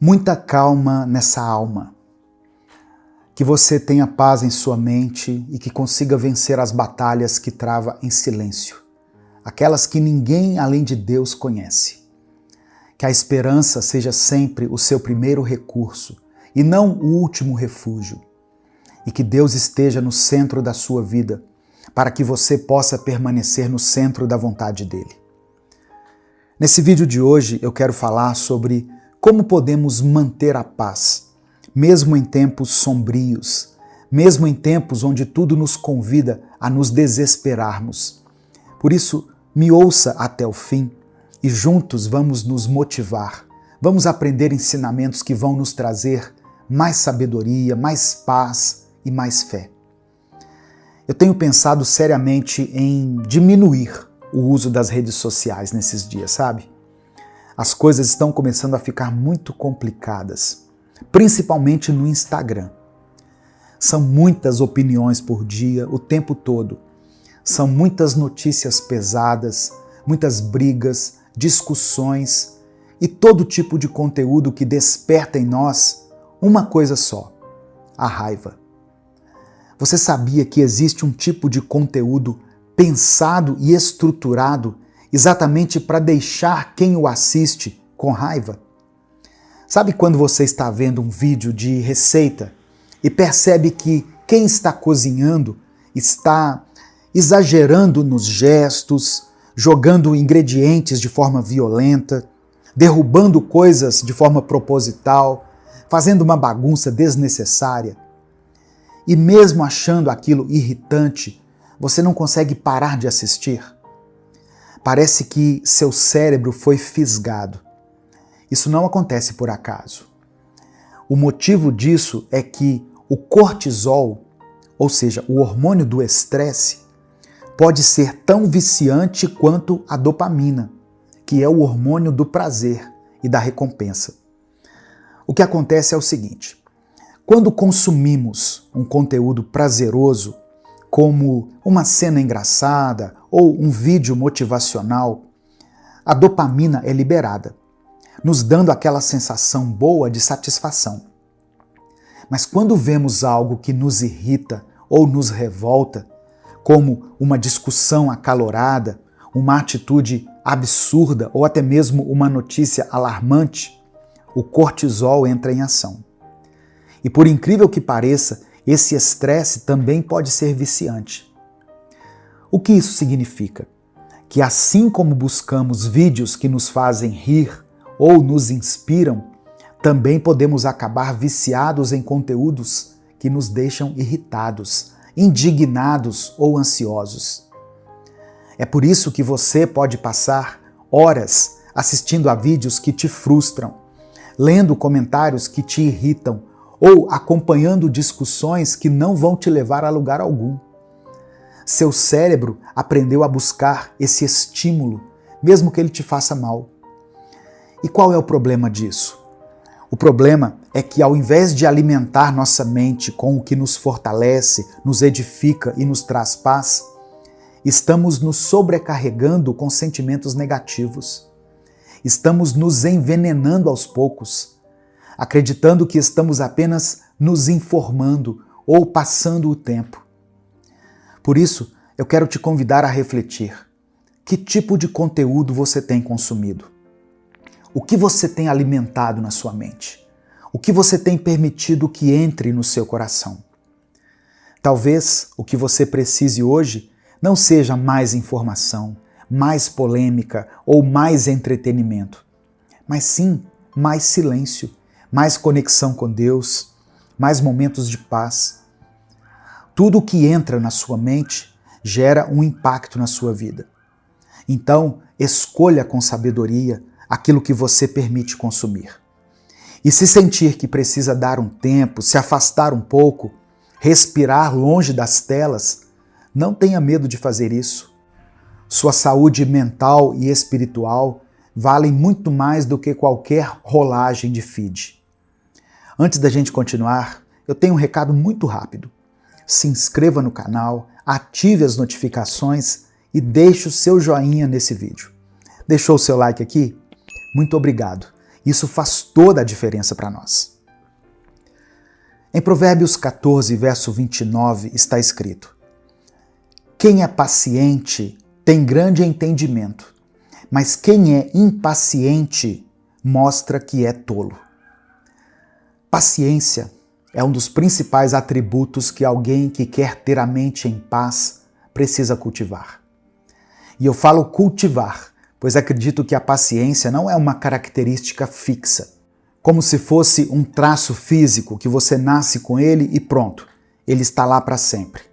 Muita calma nessa alma. Que você tenha paz em sua mente e que consiga vencer as batalhas que trava em silêncio. Aquelas que ninguém além de Deus conhece. Que a esperança seja sempre o seu primeiro recurso e não o último refúgio. E que Deus esteja no centro da sua vida para que você possa permanecer no centro da vontade dele. Nesse vídeo de hoje eu quero falar sobre como podemos manter a paz, mesmo em tempos sombrios, mesmo em tempos onde tudo nos convida a nos desesperarmos. Por isso, me ouça até o fim e juntos vamos nos motivar. Vamos aprender ensinamentos que vão nos trazer mais sabedoria, mais paz e mais fé. Eu tenho pensado seriamente em diminuir o uso das redes sociais nesses dias, sabe? As coisas estão começando a ficar muito complicadas, principalmente no Instagram. São muitas opiniões por dia, o tempo todo. São muitas notícias pesadas, muitas brigas, discussões e todo tipo de conteúdo que desperta em nós uma coisa só: a raiva. Você sabia que existe um tipo de conteúdo pensado e estruturado exatamente para deixar quem o assiste com raiva? Sabe quando você está vendo um vídeo de receita e percebe que quem está cozinhando está exagerando nos gestos, jogando ingredientes de forma violenta, derrubando coisas de forma proposital, fazendo uma bagunça desnecessária? E mesmo achando aquilo irritante, você não consegue parar de assistir? Parece que seu cérebro foi fisgado. Isso não acontece por acaso. O motivo disso é que o cortisol, ou seja, o hormônio do estresse, pode ser tão viciante quanto a dopamina, que é o hormônio do prazer e da recompensa. O que acontece é o seguinte: quando consumimos um conteúdo prazeroso, como uma cena engraçada ou um vídeo motivacional, a dopamina é liberada, nos dando aquela sensação boa de satisfação. Mas quando vemos algo que nos irrita ou nos revolta, como uma discussão acalorada, uma atitude absurda ou até mesmo uma notícia alarmante, o cortisol entra em ação. E por incrível que pareça, esse estresse também pode ser viciante. O que isso significa? Que assim como buscamos vídeos que nos fazem rir ou nos inspiram, também podemos acabar viciados em conteúdos que nos deixam irritados, indignados ou ansiosos. É por isso que você pode passar horas assistindo a vídeos que te frustram, lendo comentários que te irritam, ou acompanhando discussões que não vão te levar a lugar algum. Seu cérebro aprendeu a buscar esse estímulo, mesmo que ele te faça mal. E qual é o problema disso? O problema é que ao invés de alimentar nossa mente com o que nos fortalece, nos edifica e nos traz paz, estamos nos sobrecarregando com sentimentos negativos. Estamos nos envenenando aos poucos, acreditando que estamos apenas nos informando ou passando o tempo. Por isso, eu quero te convidar a refletir. Que tipo de conteúdo você tem consumido? O que você tem alimentado na sua mente? O que você tem permitido que entre no seu coração? Talvez o que você precise hoje não seja mais informação, mais polêmica ou mais entretenimento, mas sim mais silêncio, mais conexão com Deus, mais momentos de paz. Tudo o que entra na sua mente gera um impacto na sua vida. Então, escolha com sabedoria aquilo que você permite consumir. E se sentir que precisa dar um tempo, se afastar um pouco, respirar longe das telas, não tenha medo de fazer isso. Sua saúde mental e espiritual valem muito mais do que qualquer rolagem de feed. Antes da gente continuar, eu tenho um recado muito rápido. Se inscreva no canal, ative as notificações e deixe o seu joinha nesse vídeo. Deixou o seu like aqui? Muito obrigado. Isso faz toda a diferença para nós. Em Provérbios 14, verso 29, está escrito: quem é paciente tem grande entendimento, mas quem é impaciente mostra que é tolo. Paciência é um dos principais atributos que alguém que quer ter a mente em paz precisa cultivar. E eu falo cultivar, pois acredito que a paciência não é uma característica fixa, como se fosse um traço físico que você nasce com ele e pronto, ele está lá para sempre.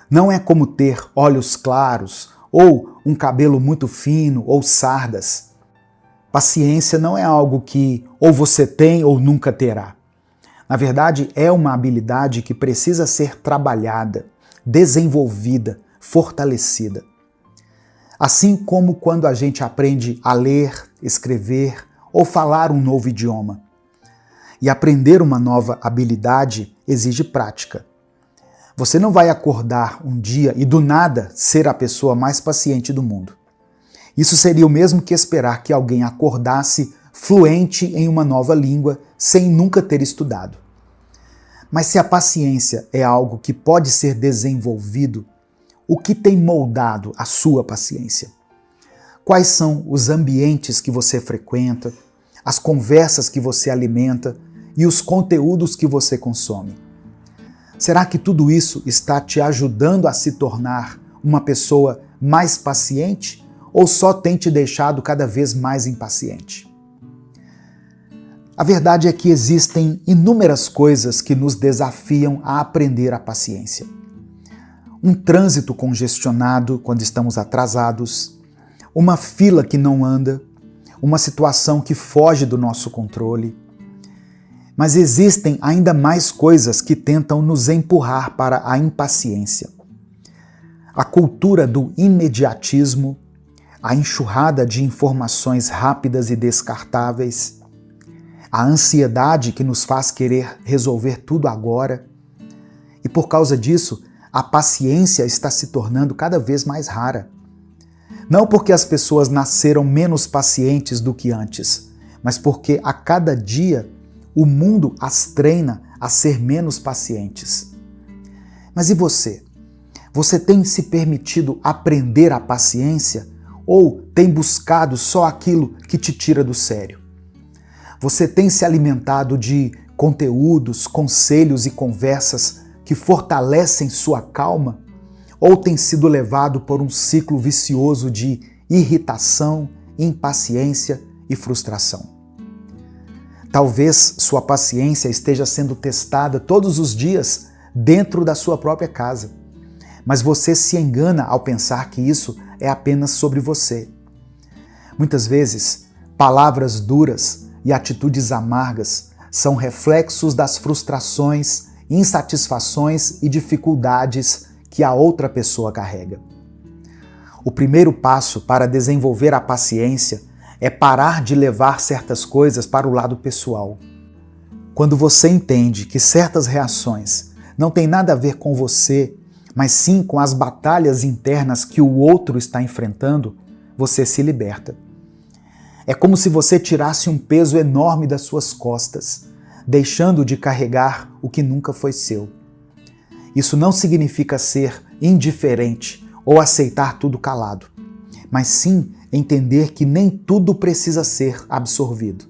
Não é como ter olhos claros ou um cabelo muito fino ou sardas. Paciência não é algo que ou você tem ou nunca terá. Na verdade, é uma habilidade que precisa ser trabalhada, desenvolvida, fortalecida. Assim como quando a gente aprende a ler, escrever ou falar um novo idioma. E aprender uma nova habilidade exige prática. Você não vai acordar um dia e do nada ser a pessoa mais paciente do mundo. Isso seria o mesmo que esperar que alguém acordasse fluente em uma nova língua sem nunca ter estudado. Mas se a paciência é algo que pode ser desenvolvido, o que tem moldado a sua paciência? Quais são os ambientes que você frequenta, as conversas que você alimenta e os conteúdos que você consome? Será que tudo isso está te ajudando a se tornar uma pessoa mais paciente ou só tem te deixado cada vez mais impaciente? A verdade é que existem inúmeras coisas que nos desafiam a aprender a paciência. Um trânsito congestionado quando estamos atrasados, uma fila que não anda, uma situação que foge do nosso controle. Mas existem ainda mais coisas que tentam nos empurrar para a impaciência. A cultura do imediatismo, a enxurrada de informações rápidas e descartáveis, a ansiedade que nos faz querer resolver tudo agora. E por causa disso, a paciência está se tornando cada vez mais rara. Não porque as pessoas nasceram menos pacientes do que antes, mas porque a cada dia o mundo as treina a ser menos pacientes. Mas e você? Você tem se permitido aprender a paciência ou tem buscado só aquilo que te tira do sério? Você tem se alimentado de conteúdos, conselhos e conversas que fortalecem sua calma? Ou tem sido levado por um ciclo vicioso de irritação, impaciência e frustração? Talvez sua paciência esteja sendo testada todos os dias dentro da sua própria casa. Mas você se engana ao pensar que isso é apenas sobre você. Muitas vezes, palavras duras e atitudes amargas são reflexos das frustrações, insatisfações e dificuldades que a outra pessoa carrega. O primeiro passo para desenvolver a paciência é parar de levar certas coisas para o lado pessoal. Quando você entende que certas reações não têm nada a ver com você, mas sim com as batalhas internas que o outro está enfrentando, você se liberta. É como se você tirasse um peso enorme das suas costas, deixando de carregar o que nunca foi seu. Isso não significa ser indiferente ou aceitar tudo calado, mas sim entender que nem tudo precisa ser absorvido.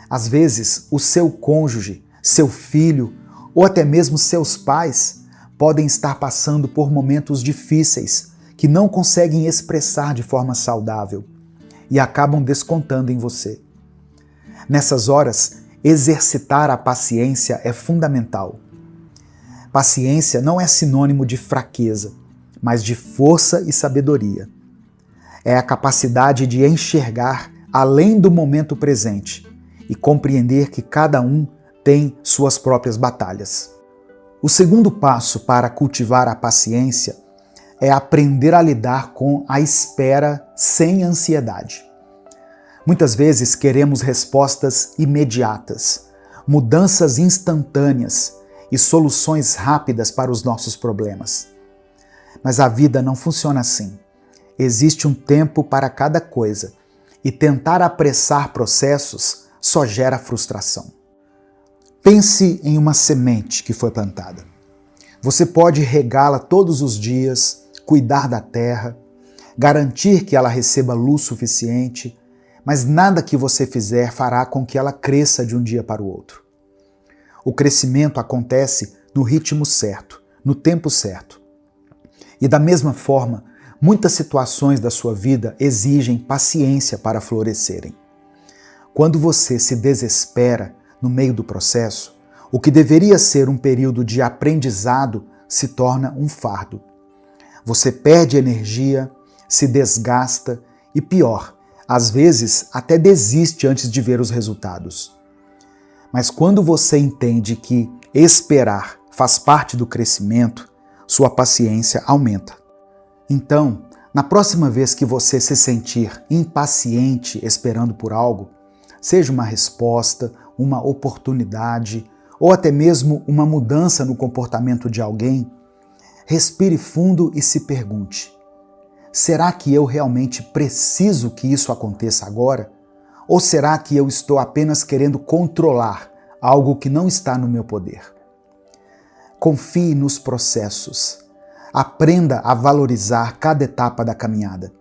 Às vezes, o seu cônjuge, seu filho ou até mesmo seus pais podem estar passando por momentos difíceis que não conseguem expressar de forma saudável e acabam descontando em você. Nessas horas, exercitar a paciência é fundamental. Paciência não é sinônimo de fraqueza, mas de força e sabedoria. É a capacidade de enxergar além do momento presente e compreender que cada um tem suas próprias batalhas. O segundo passo para cultivar a paciência é aprender a lidar com a espera sem ansiedade. Muitas vezes queremos respostas imediatas, mudanças instantâneas e soluções rápidas para os nossos problemas. Mas a vida não funciona assim. Existe um tempo para cada coisa e tentar apressar processos só gera frustração. Pense em uma semente que foi plantada. Você pode regá-la todos os dias, cuidar da terra, garantir que ela receba luz suficiente, mas nada que você fizer fará com que ela cresça de um dia para o outro. O crescimento acontece no ritmo certo, no tempo certo. E da mesma forma, muitas situações da sua vida exigem paciência para florescerem. Quando você se desespera no meio do processo, o que deveria ser um período de aprendizado se torna um fardo. Você perde energia, se desgasta e, pior, às vezes até desiste antes de ver os resultados. Mas quando você entende que esperar faz parte do crescimento, sua paciência aumenta. Então, na próxima vez que você se sentir impaciente esperando por algo, seja uma resposta, uma oportunidade ou até mesmo uma mudança no comportamento de alguém, respire fundo e se pergunte: será que eu realmente preciso que isso aconteça agora? Ou será que eu estou apenas querendo controlar algo que não está no meu poder? Confie nos processos. Aprenda a valorizar cada etapa da caminhada.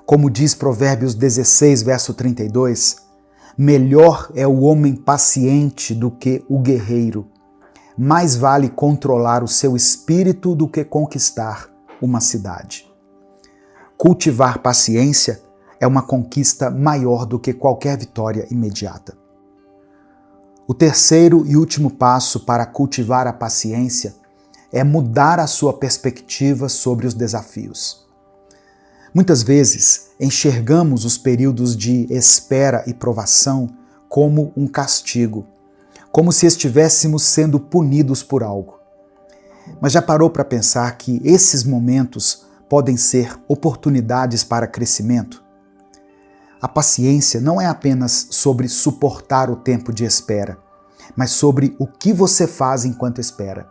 Como diz Provérbios 16, verso 32, melhor é o homem paciente do que o guerreiro. Mais vale controlar o seu espírito do que conquistar uma cidade. Cultivar paciência é uma conquista maior do que qualquer vitória imediata. O terceiro e último passo para cultivar a paciência é mudar a sua perspectiva sobre os desafios. Muitas vezes enxergamos os períodos de espera e provação como um castigo, como se estivéssemos sendo punidos por algo. Mas já parou para pensar que esses momentos podem ser oportunidades para crescimento? A paciência não é apenas sobre suportar o tempo de espera, mas sobre o que você faz enquanto espera.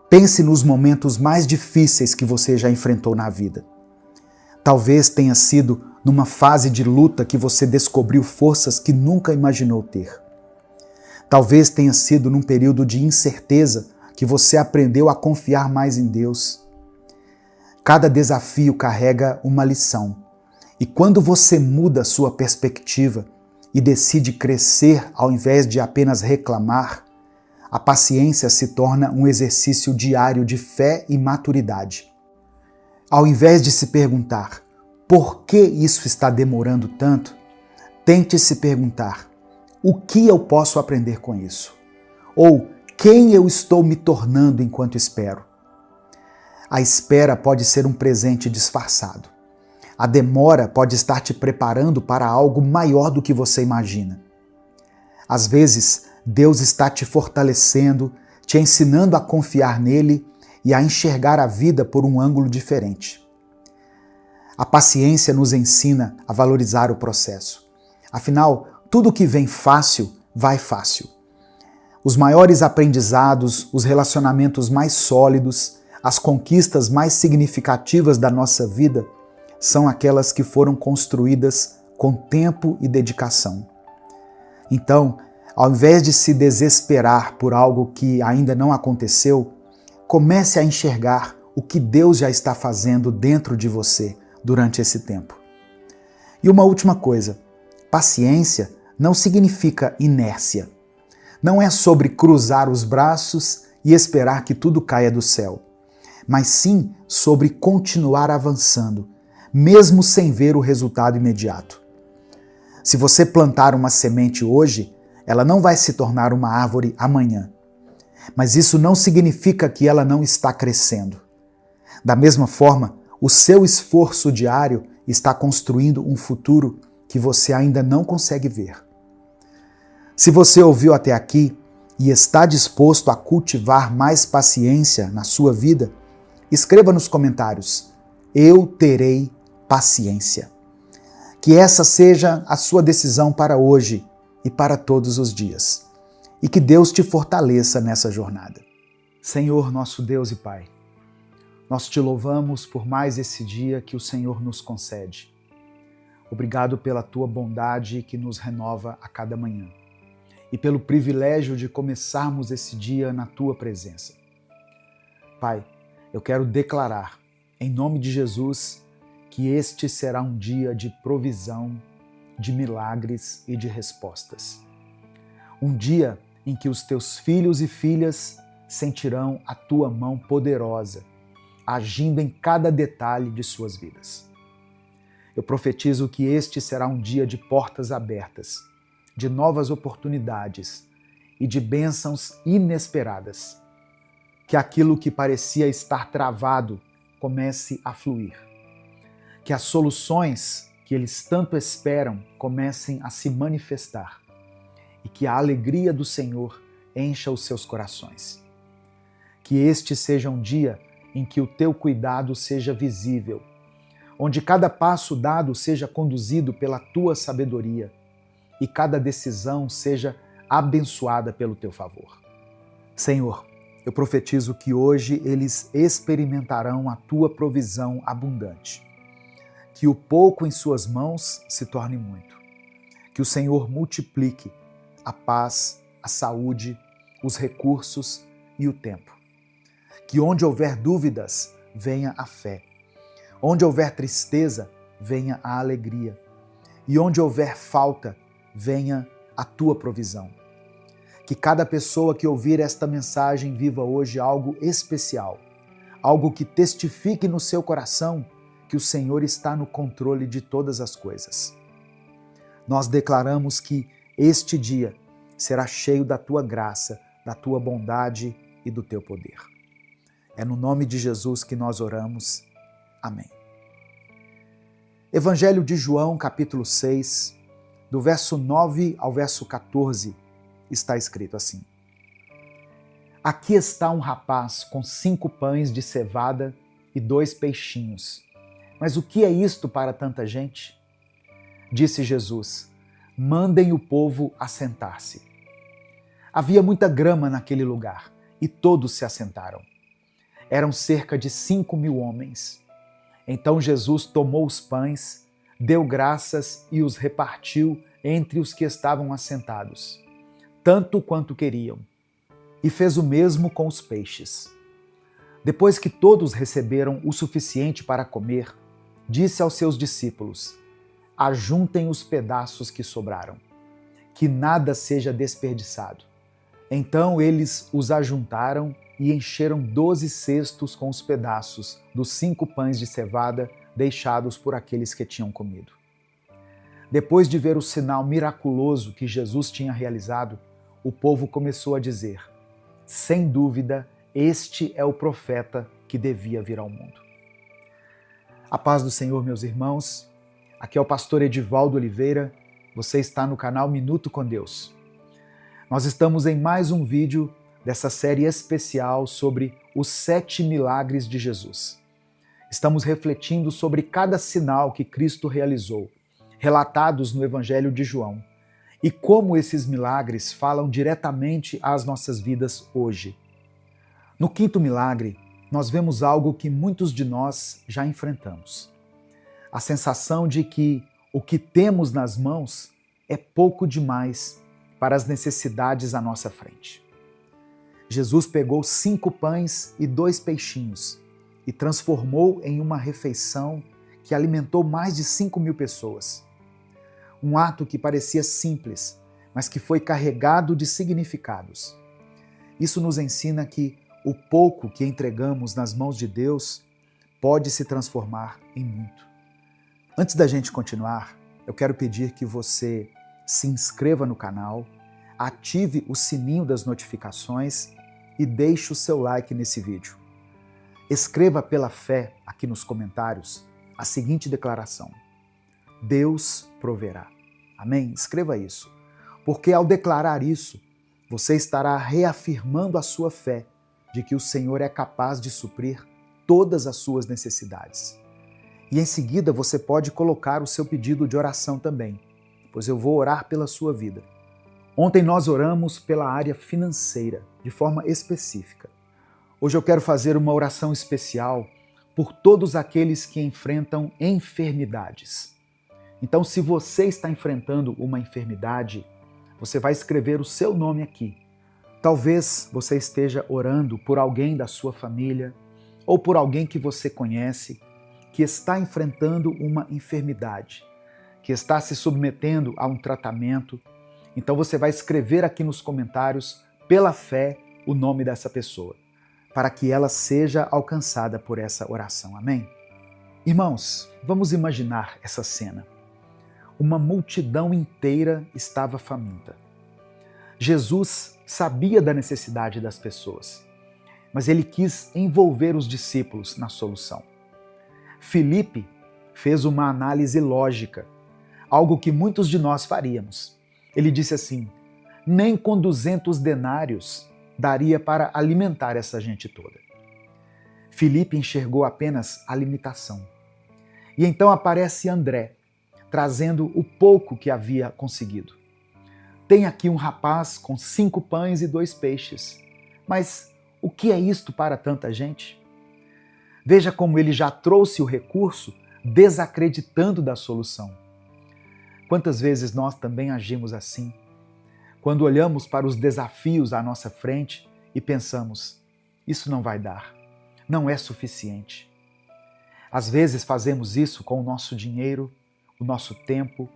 Pense nos momentos mais difíceis que você já enfrentou na vida. Talvez tenha sido numa fase de luta que você descobriu forças que nunca imaginou ter. Talvez tenha sido num período de incerteza que você aprendeu a confiar mais em Deus. Cada desafio carrega uma lição. E quando você muda sua perspectiva e decide crescer ao invés de apenas reclamar, a paciência se torna um exercício diário de fé e maturidade. Ao invés de se perguntar por que isso está demorando tanto, tente se perguntar: o que eu posso aprender com isso? Ou quem eu estou me tornando enquanto espero? A espera pode ser um presente disfarçado. A demora pode estar te preparando para algo maior do que você imagina. Às vezes, Deus está te fortalecendo, te ensinando a confiar nele e a enxergar a vida por um ângulo diferente. A paciência nos ensina a valorizar o processo. Afinal, tudo que vem fácil, vai fácil. Os maiores aprendizados, os relacionamentos mais sólidos, as conquistas mais significativas da nossa vida são aquelas que foram construídas com tempo e dedicação. Então, ao invés de se desesperar por algo que ainda não aconteceu, comece a enxergar o que Deus já está fazendo dentro de você durante esse tempo. E uma última coisa, paciência não significa inércia. Não é sobre cruzar os braços e esperar que tudo caia do céu, mas sim sobre continuar avançando, mesmo sem ver o resultado imediato. Se você plantar uma semente hoje, ela não vai se tornar uma árvore amanhã. Mas isso não significa que ela não está crescendo. Da mesma forma, o seu esforço diário está construindo um futuro que você ainda não consegue ver. Se você ouviu até aqui e está disposto a cultivar mais paciência na sua vida, escreva nos comentários: eu terei paciência. Que essa seja a sua decisão para hoje e para todos os dias. E que Deus te fortaleça nessa jornada. Senhor, nosso Deus e Pai, nós te louvamos por mais esse dia que o Senhor nos concede. Obrigado pela tua bondade que nos renova a cada manhã e pelo privilégio de começarmos esse dia na tua presença. Pai, eu quero declarar, em nome de Jesus, que este será um dia de provisão, de milagres e de respostas. Um dia em que os teus filhos e filhas sentirão a tua mão poderosa, agindo em cada detalhe de suas vidas. Eu profetizo que este será um dia de portas abertas, de novas oportunidades e de bênçãos inesperadas. Que aquilo que parecia estar travado comece a fluir. Que as soluções que eles tanto esperam comecem a se manifestar. E que a alegria do Senhor encha os seus corações. Que este seja um dia em que o teu cuidado seja visível, onde cada passo dado seja conduzido pela tua sabedoria e cada decisão seja abençoada pelo teu favor. Senhor, eu profetizo que hoje eles experimentarão a tua provisão abundante, que o pouco em suas mãos se torne muito, que o Senhor multiplique a paz, a saúde, os recursos e o tempo, que onde houver dúvidas, venha a fé. Onde houver tristeza, venha a alegria. E onde houver falta, venha a tua provisão. Que cada pessoa que ouvir esta mensagem viva hoje algo especial, algo que testifique no seu coração que o Senhor está no controle de todas as coisas. Nós declaramos que este dia será cheio da tua graça, da tua bondade e do teu poder. É no nome de Jesus que nós oramos. Amém. Evangelho de João, capítulo 6, do verso 9 ao verso 14, está escrito assim: Aqui está um rapaz com 5 pães de cevada e 2 peixinhos. Mas o que é isto para tanta gente? Disse Jesus: Mandem o povo assentar-se. Havia muita grama naquele lugar e todos se assentaram. Eram cerca de 5.000 homens. Então Jesus tomou os pães, deu graças e os repartiu entre os que estavam assentados, tanto quanto queriam, e fez o mesmo com os peixes. Depois que todos receberam o suficiente para comer, disse aos seus discípulos: Ajuntem os pedaços que sobraram, que nada seja desperdiçado. Então eles os ajuntaram e encheram 12 cestos com os pedaços dos 5 pães de cevada deixados por aqueles que tinham comido. Depois de ver o sinal miraculoso que Jesus tinha realizado, o povo começou a dizer: Sem dúvida, este é o profeta que devia vir ao mundo. A paz do Senhor, meus irmãos. Aqui é o pastor Edivaldo Oliveira. Você está no canal Minuto com Deus. Nós estamos em mais um vídeo dessa série especial sobre os 7 milagres de Jesus. Estamos refletindo sobre cada sinal que Cristo realizou, relatados no Evangelho de João, e como esses milagres falam diretamente às nossas vidas hoje. No 5º milagre, nós vemos algo que muitos de nós já enfrentamos. A sensação de que o que temos nas mãos é pouco demais para as necessidades à nossa frente. Jesus pegou 5 pães e 2 peixinhos e transformou em uma refeição que alimentou mais de 5.000 pessoas. Um ato que parecia simples, mas que foi carregado de significados. Isso nos ensina que o pouco que entregamos nas mãos de Deus pode se transformar em muito. Antes da gente continuar, eu quero pedir que você se inscreva no canal, ative o sininho das notificações e deixe o seu like nesse vídeo. Escreva pela fé aqui nos comentários a seguinte declaração: Deus proverá. Amém? Escreva isso, porque ao declarar isso, você estará reafirmando a sua fé de que o Senhor é capaz de suprir todas as suas necessidades. E em seguida você pode colocar o seu pedido de oração também, pois eu vou orar pela sua vida. Ontem nós oramos pela área financeira, de forma específica. Hoje eu quero fazer uma oração especial por todos aqueles que enfrentam enfermidades. Então, se você está enfrentando uma enfermidade, você vai escrever o seu nome aqui. Talvez você esteja orando por alguém da sua família ou por alguém que você conhece que está enfrentando uma enfermidade, que está se submetendo a um tratamento. Então você vai escrever aqui nos comentários, pela fé, o nome dessa pessoa, para que ela seja alcançada por essa oração. Amém? Irmãos, vamos imaginar essa cena. Uma multidão inteira estava faminta. Jesus sabia da necessidade das pessoas, mas ele quis envolver os discípulos na solução. Filipe fez uma análise lógica, algo que muitos de nós faríamos. Ele disse assim: nem com 200 denários daria para alimentar essa gente toda. Filipe enxergou apenas a limitação. E então aparece André, trazendo o pouco que havia conseguido. Tem aqui um rapaz com 5 pães e 2 peixes. Mas o que é isto para tanta gente? Veja como ele já trouxe o recurso desacreditando da solução. Quantas vezes nós também agimos assim? Quando olhamos para os desafios à nossa frente e pensamos, isso não vai dar, não é suficiente. Às vezes fazemos isso com o nosso dinheiro, o nosso tempo,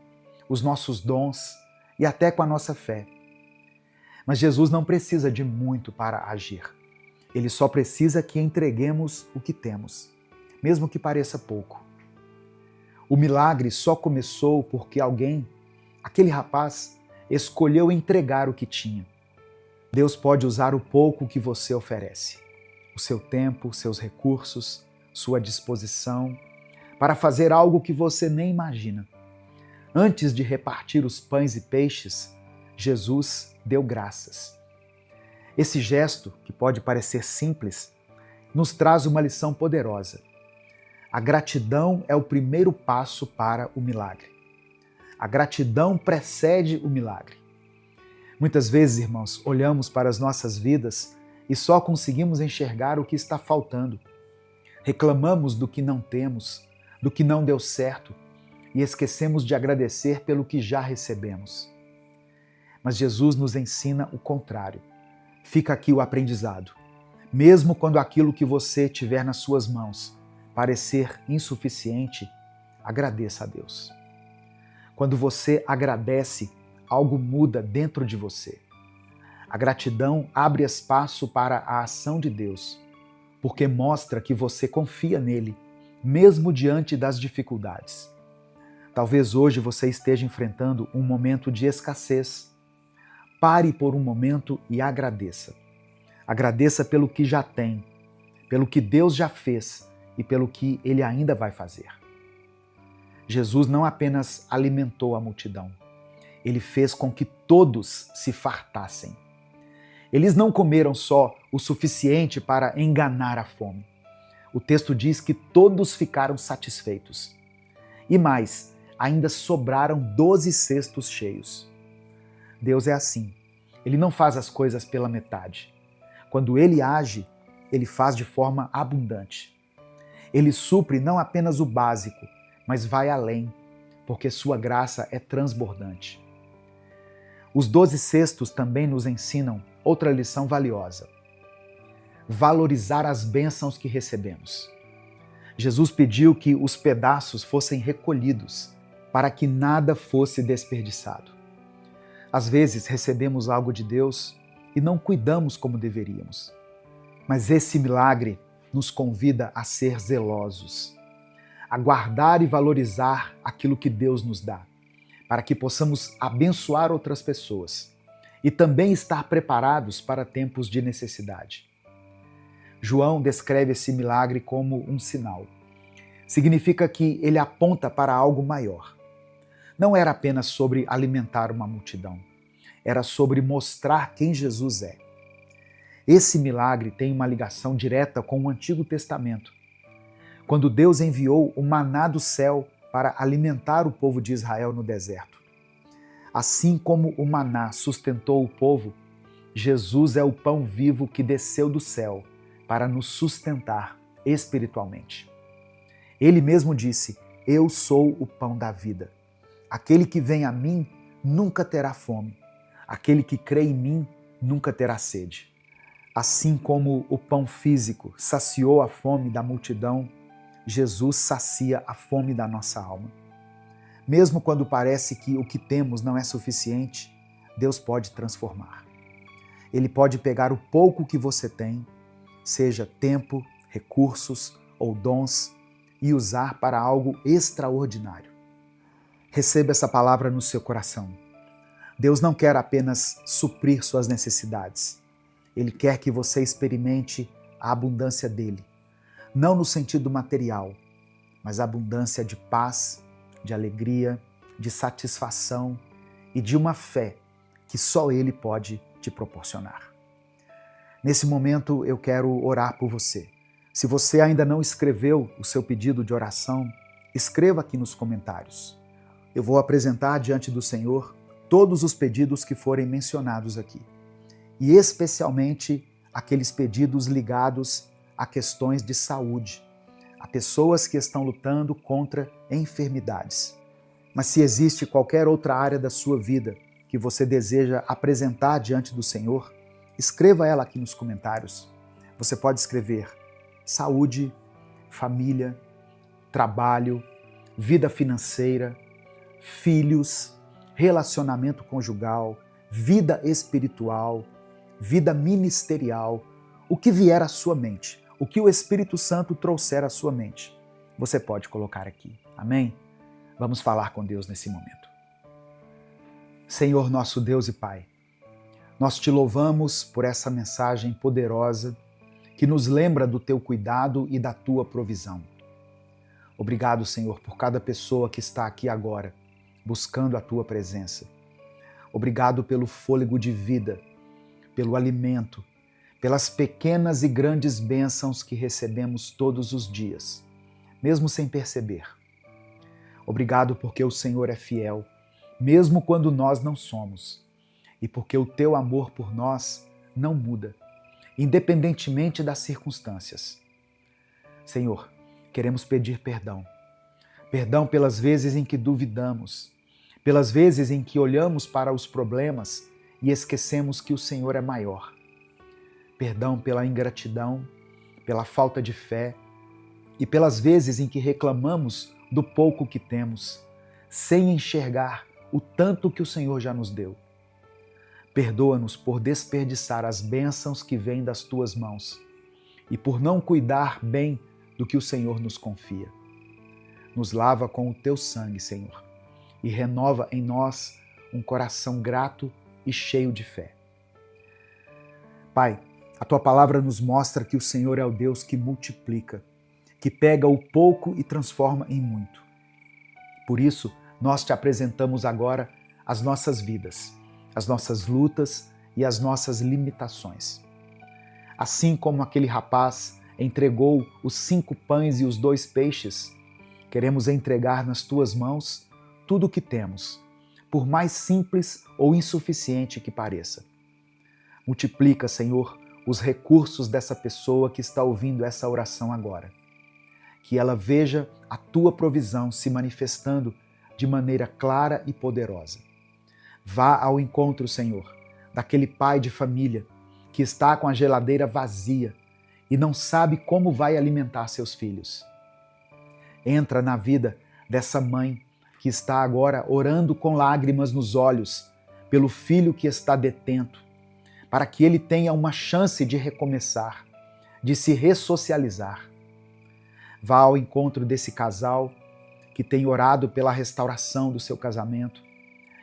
os nossos dons e até com a nossa fé. Mas Jesus não precisa de muito para agir. Ele só precisa que entreguemos o que temos, mesmo que pareça pouco. O milagre só começou porque alguém, aquele rapaz, escolheu entregar o que tinha. Deus pode usar o pouco que você oferece, o seu tempo, seus recursos, sua disposição, para fazer algo que você nem imagina. Antes de repartir os pães e peixes, Jesus deu graças. Esse gesto, que pode parecer simples, nos traz uma lição poderosa. A gratidão é o primeiro passo para o milagre. A gratidão precede o milagre. Muitas vezes, irmãos, olhamos para as nossas vidas e só conseguimos enxergar o que está faltando. Reclamamos do que não temos, do que não deu certo e esquecemos de agradecer pelo que já recebemos. Mas Jesus nos ensina o contrário. Fica aqui o aprendizado. Mesmo quando aquilo que você tiver nas suas mãos parecer insuficiente, agradeça a Deus. Quando você agradece, algo muda dentro de você. A gratidão abre espaço para a ação de Deus, porque mostra que você confia nele, mesmo diante das dificuldades. Talvez hoje você esteja enfrentando um momento de escassez. Pare por um momento e agradeça. Agradeça pelo que já tem, pelo que Deus já fez e pelo que Ele ainda vai fazer. Jesus não apenas alimentou a multidão, Ele fez com que todos se fartassem. Eles não comeram só o suficiente para enganar a fome. O texto diz que todos ficaram satisfeitos. E mais, ainda sobraram 12 cestos cheios. Deus é assim. Ele não faz as coisas pela metade. Quando Ele age, Ele faz de forma abundante. Ele supre não apenas o básico, mas vai além, porque sua graça é transbordante. Os 12 cestos também nos ensinam outra lição valiosa: valorizar as bênçãos que recebemos. Jesus pediu que os pedaços fossem recolhidos para que nada fosse desperdiçado. Às vezes recebemos algo de Deus e não cuidamos como deveríamos. Mas esse milagre nos convida a ser zelosos, a guardar e valorizar aquilo que Deus nos dá, para que possamos abençoar outras pessoas e também estar preparados para tempos de necessidade. João descreve esse milagre como um sinal. Significa que ele aponta para algo maior. Não era apenas sobre alimentar uma multidão, era sobre mostrar quem Jesus é. Esse milagre tem uma ligação direta com o Antigo Testamento, quando Deus enviou o maná do céu para alimentar o povo de Israel no deserto. Assim como o maná sustentou o povo, Jesus é o pão vivo que desceu do céu para nos sustentar espiritualmente. Ele mesmo disse: "Eu sou o pão da vida. Aquele que vem a mim nunca terá fome. Aquele que crê em mim nunca terá sede. Assim como o pão físico saciou a fome da multidão, Jesus sacia a fome da nossa alma. Mesmo quando parece que o que temos não é suficiente, Deus pode transformar. Ele pode pegar o pouco que você tem, seja tempo, recursos ou dons, e usar para algo extraordinário. Receba essa palavra no seu coração. Deus não quer apenas suprir suas necessidades. Ele quer que você experimente a abundância dele. Não no sentido material, mas a abundância de paz, de alegria, de satisfação e de uma fé que só ele pode te proporcionar. Nesse momento eu quero orar por você. Se você ainda não escreveu o seu pedido de oração, escreva aqui nos comentários. Eu vou apresentar diante do Senhor todos os pedidos que forem mencionados aqui. E especialmente aqueles pedidos ligados a questões de saúde, a pessoas que estão lutando contra enfermidades. Mas se existe qualquer outra área da sua vida que você deseja apresentar diante do Senhor, escreva ela aqui nos comentários. Você pode escrever saúde, família, trabalho, vida financeira, filhos, relacionamento conjugal, vida espiritual, vida ministerial, o que vier à sua mente, o que o Espírito Santo trouxer à sua mente, você pode colocar aqui. Amém? Vamos falar com Deus nesse momento. Senhor nosso Deus e Pai, nós te louvamos por essa mensagem poderosa que nos lembra do teu cuidado e da tua provisão. Obrigado, Senhor, por cada pessoa que está aqui agora, buscando a tua presença. Obrigado pelo fôlego de vida, pelo alimento, pelas pequenas e grandes bênçãos que recebemos todos os dias, mesmo sem perceber. Obrigado porque o Senhor é fiel, mesmo quando nós não somos, e porque o teu amor por nós não muda, independentemente das circunstâncias. Senhor, queremos pedir perdão. Perdão pelas vezes em que duvidamos, pelas vezes em que olhamos para os problemas e esquecemos que o Senhor é maior. Perdão pela ingratidão, pela falta de fé e pelas vezes em que reclamamos do pouco que temos, sem enxergar o tanto que o Senhor já nos deu. Perdoa-nos por desperdiçar as bênçãos que vêm das tuas mãos e por não cuidar bem do que o Senhor nos confia. Nos lava com o teu sangue, Senhor, e renova em nós um coração grato e cheio de fé. Pai, a tua palavra nos mostra que o Senhor é o Deus que multiplica, que pega o pouco e transforma em muito. Por isso, nós te apresentamos agora as nossas vidas, as nossas lutas e as nossas limitações. Assim como aquele rapaz entregou os 5 pães e os 2 peixes, queremos entregar nas tuas mãos tudo o que temos, por mais simples ou insuficiente que pareça. Multiplica, Senhor, os recursos dessa pessoa que está ouvindo essa oração agora. Que ela veja a tua provisão se manifestando de maneira clara e poderosa. Vá ao encontro, Senhor, daquele pai de família que está com a geladeira vazia e não sabe como vai alimentar seus filhos. Entra na vida dessa mãe que está agora orando com lágrimas nos olhos pelo filho que está detento, para que ele tenha uma chance de recomeçar, de se ressocializar. Vá ao encontro desse casal que tem orado pela restauração do seu casamento,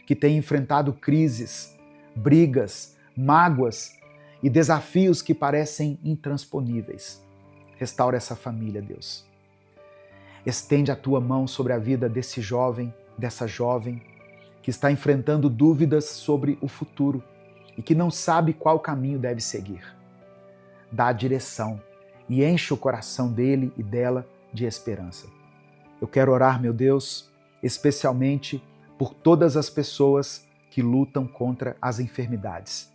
que tem enfrentado crises, brigas, mágoas e desafios que parecem intransponíveis. Restaura essa família, Deus. Estende a tua mão sobre a vida desse jovem, dessa jovem, que está enfrentando dúvidas sobre o futuro e que não sabe qual caminho deve seguir. Dá a direção e enche o coração dele e dela de esperança. Eu quero orar, meu Deus, especialmente por todas as pessoas que lutam contra as enfermidades.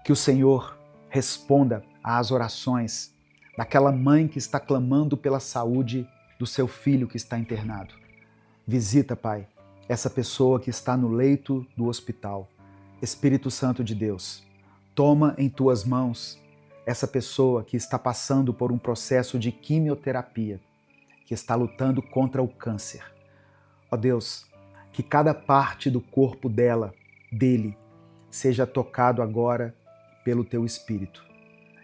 Que o Senhor responda às orações daquela mãe que está clamando pela saúde do seu filho que está internado. Visita, Pai, essa pessoa que está no leito do hospital. Espírito Santo de Deus, toma em tuas mãos essa pessoa que está passando por um processo de quimioterapia, que está lutando contra o câncer. Ó Deus, que cada parte do corpo dele, seja tocado agora pelo teu Espírito.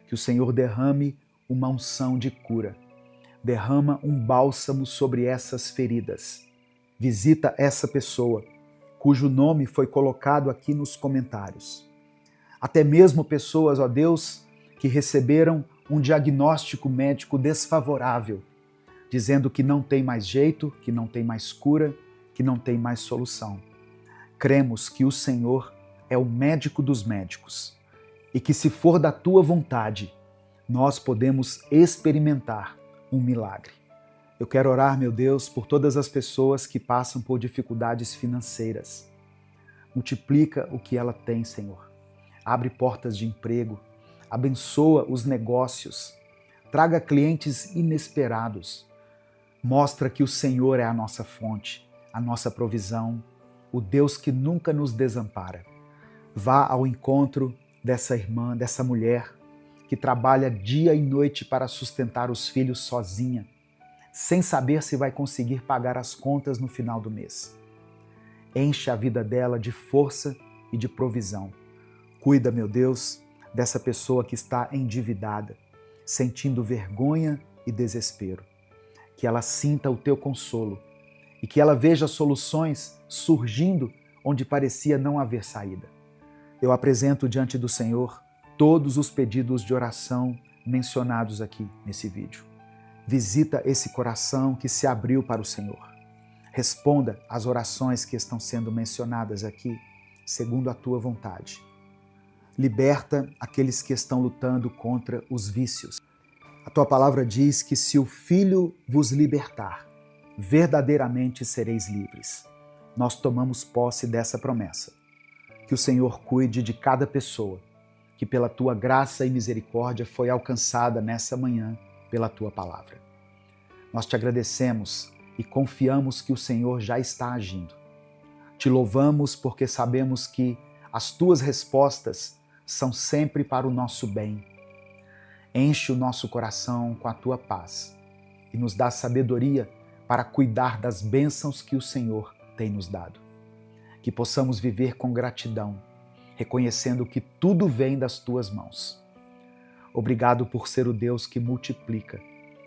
Que o Senhor derrame uma unção de cura, derrama um bálsamo sobre essas feridas. Visita essa pessoa, cujo nome foi colocado aqui nos comentários. Até mesmo pessoas, ó Deus, que receberam um diagnóstico médico desfavorável, dizendo que não tem mais jeito, que não tem mais cura, que não tem mais solução. Cremos que o Senhor é o médico dos médicos e que, se for da tua vontade, nós podemos experimentar um milagre. Eu quero orar, meu Deus, por todas as pessoas que passam por dificuldades financeiras. Multiplica o que ela tem, Senhor. Abre portas de emprego, abençoa os negócios, traga clientes inesperados. Mostra que o Senhor é a nossa fonte, a nossa provisão, o Deus que nunca nos desampara. Vá ao encontro dessa irmã, dessa mulher que trabalha dia e noite para sustentar os filhos sozinha, sem saber se vai conseguir pagar as contas no final do mês. Enche a vida dela de força e de provisão. Cuida, meu Deus, dessa pessoa que está endividada, sentindo vergonha e desespero. Que ela sinta o teu consolo e que ela veja soluções surgindo onde parecia não haver saída. Eu apresento diante do Senhor todos os pedidos de oração mencionados aqui nesse vídeo. Visita esse coração que se abriu para o Senhor. Responda às orações que estão sendo mencionadas aqui, segundo a tua vontade. Liberta aqueles que estão lutando contra os vícios. A tua palavra diz que se o Filho vos libertar, verdadeiramente sereis livres. Nós tomamos posse dessa promessa. Que o Senhor cuide de cada pessoa que pela tua graça e misericórdia foi alcançada nessa manhã pela tua palavra. Nós te agradecemos e confiamos que o Senhor já está agindo. Te louvamos porque sabemos que as tuas respostas são sempre para o nosso bem. Enche o nosso coração com a tua paz e nos dá sabedoria para cuidar das bênçãos que o Senhor tem nos dado. Que possamos viver com gratidão, reconhecendo que tudo vem das tuas mãos. Obrigado por ser o Deus que multiplica,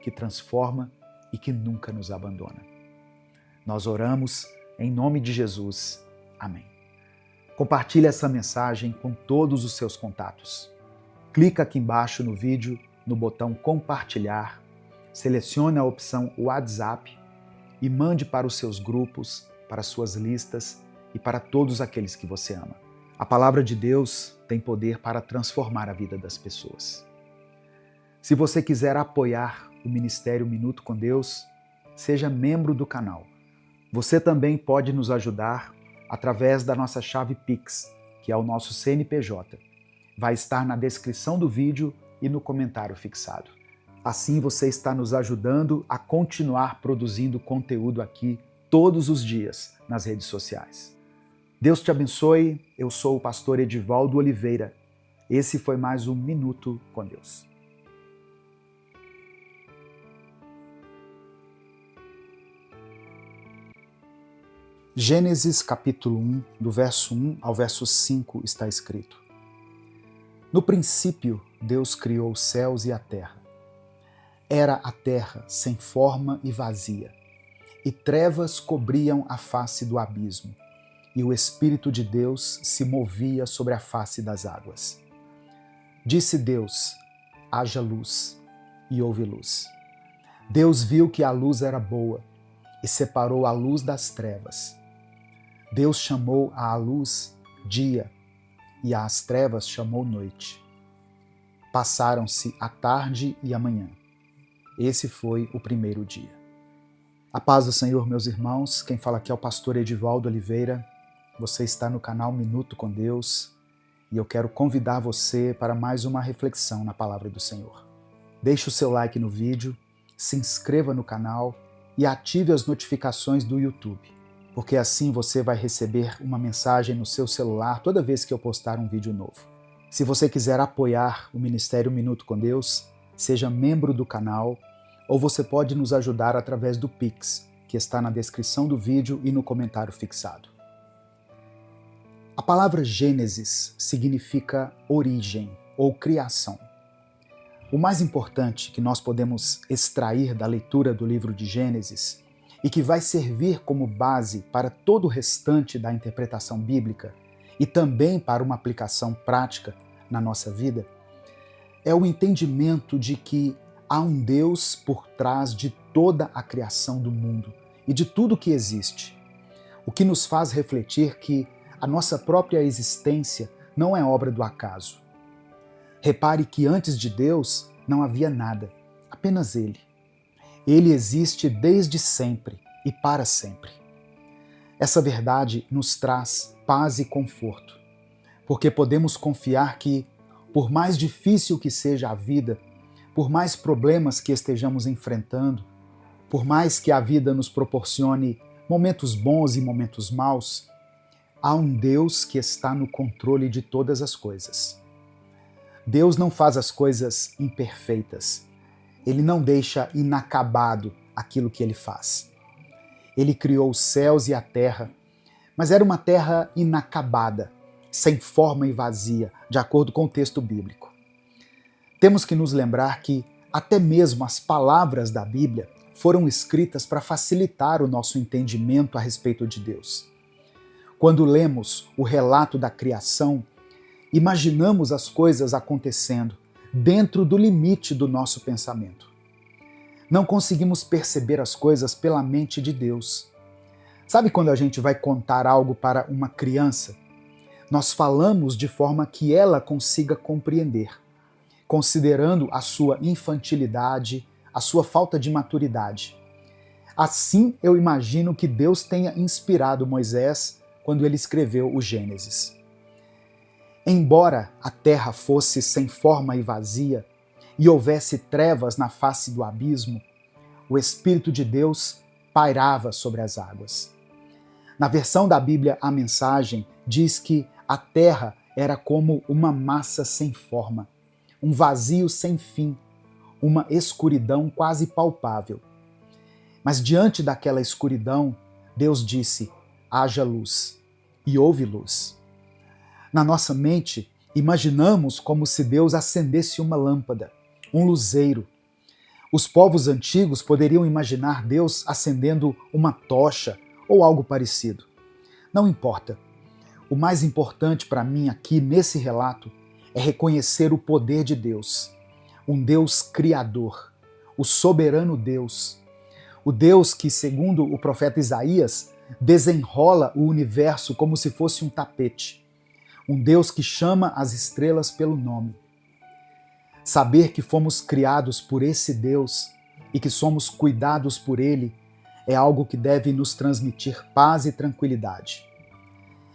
que transforma e que nunca nos abandona. Nós oramos em nome de Jesus. Amém. Compartilhe essa mensagem com todos os seus contatos. Clica aqui embaixo no vídeo, no botão compartilhar, selecione a opção WhatsApp e mande para os seus grupos, para as suas listas e para todos aqueles que você ama. A palavra de Deus tem poder para transformar a vida das pessoas. Se você quiser apoiar o Ministério Minuto com Deus, seja membro do canal. Você também pode nos ajudar através da nossa chave Pix, que é o nosso CNPJ. Vai estar na descrição do vídeo e no comentário fixado. Assim você está nos ajudando a continuar produzindo conteúdo aqui todos os dias nas redes sociais. Deus te abençoe, eu sou o pastor Edivaldo Oliveira. Esse foi mais um Minuto com Deus. Gênesis capítulo 1, do verso 1 ao verso 5 está escrito: No princípio, Deus criou os céus e a terra. Era a terra sem forma e vazia, e trevas cobriam a face do abismo, e o Espírito de Deus se movia sobre a face das águas. Disse Deus: haja luz, e houve luz. Deus viu que a luz era boa, e separou a luz das trevas. Deus chamou à luz dia, e às trevas chamou noite. Passaram-se a tarde e a manhã. Esse foi o primeiro dia. A paz do Senhor, meus irmãos. Quem fala aqui é o pastor Edivaldo Oliveira. Você está no canal Minuto com Deus e eu quero convidar você para mais uma reflexão na palavra do Senhor. Deixe o seu like no vídeo, se inscreva no canal e ative as notificações do YouTube. porque assim você vai receber uma mensagem no seu celular toda vez que eu postar um vídeo novo. Se você quiser apoiar o Ministério Minuto com Deus, seja membro do canal, ou você pode nos ajudar através do Pix, que está na descrição do vídeo e no comentário fixado. A palavra Gênesis significa origem ou criação. O mais importante que nós podemos extrair da leitura do livro de Gênesis e que vai servir como base para todo o restante da interpretação bíblica e também para uma aplicação prática na nossa vida, é o entendimento de que há um Deus por trás de toda a criação do mundo e de tudo que existe, o que nos faz refletir que a nossa própria existência não é obra do acaso. Repare que antes de Deus não havia nada, apenas Ele. Ele existe desde sempre e para sempre. Essa verdade nos traz paz e conforto, porque podemos confiar que, por mais difícil que seja a vida, por mais problemas que estejamos enfrentando, por mais que a vida nos proporcione momentos bons e momentos maus, há um Deus que está no controle de todas as coisas. Deus não faz as coisas imperfeitas. Ele não deixa inacabado aquilo que Ele faz. Ele criou os céus e a terra, mas era uma terra inacabada, sem forma e vazia, de acordo com o texto bíblico. Temos que nos lembrar que até mesmo as palavras da Bíblia foram escritas para facilitar o nosso entendimento a respeito de Deus. Quando lemos o relato da criação, imaginamos as coisas acontecendo dentro do limite do nosso pensamento. Não conseguimos perceber as coisas pela mente de Deus. Sabe quando a gente vai contar algo para uma criança? Nós falamos de forma que ela consiga compreender, considerando a sua infantilidade, a sua falta de maturidade. Assim eu imagino que Deus tenha inspirado Moisés quando ele escreveu o Gênesis. Embora a terra fosse sem forma e vazia, e houvesse trevas na face do abismo, o Espírito de Deus pairava sobre as águas. Na versão da Bíblia, a Mensagem diz que a terra era como uma massa sem forma, um vazio sem fim, uma escuridão quase palpável. Mas diante daquela escuridão, Deus disse: haja luz, e houve luz. Na nossa mente, imaginamos como se Deus acendesse uma lâmpada, um luzeiro. Os povos antigos poderiam imaginar Deus acendendo uma tocha ou algo parecido. Não importa. O mais importante para mim aqui nesse relato é reconhecer o poder de Deus, um Deus criador, o soberano Deus, o Deus que, segundo o profeta Isaías, desenrola o universo como se fosse um tapete. Um Deus que chama as estrelas pelo nome. Saber que fomos criados por esse Deus e que somos cuidados por Ele é algo que deve nos transmitir paz e tranquilidade.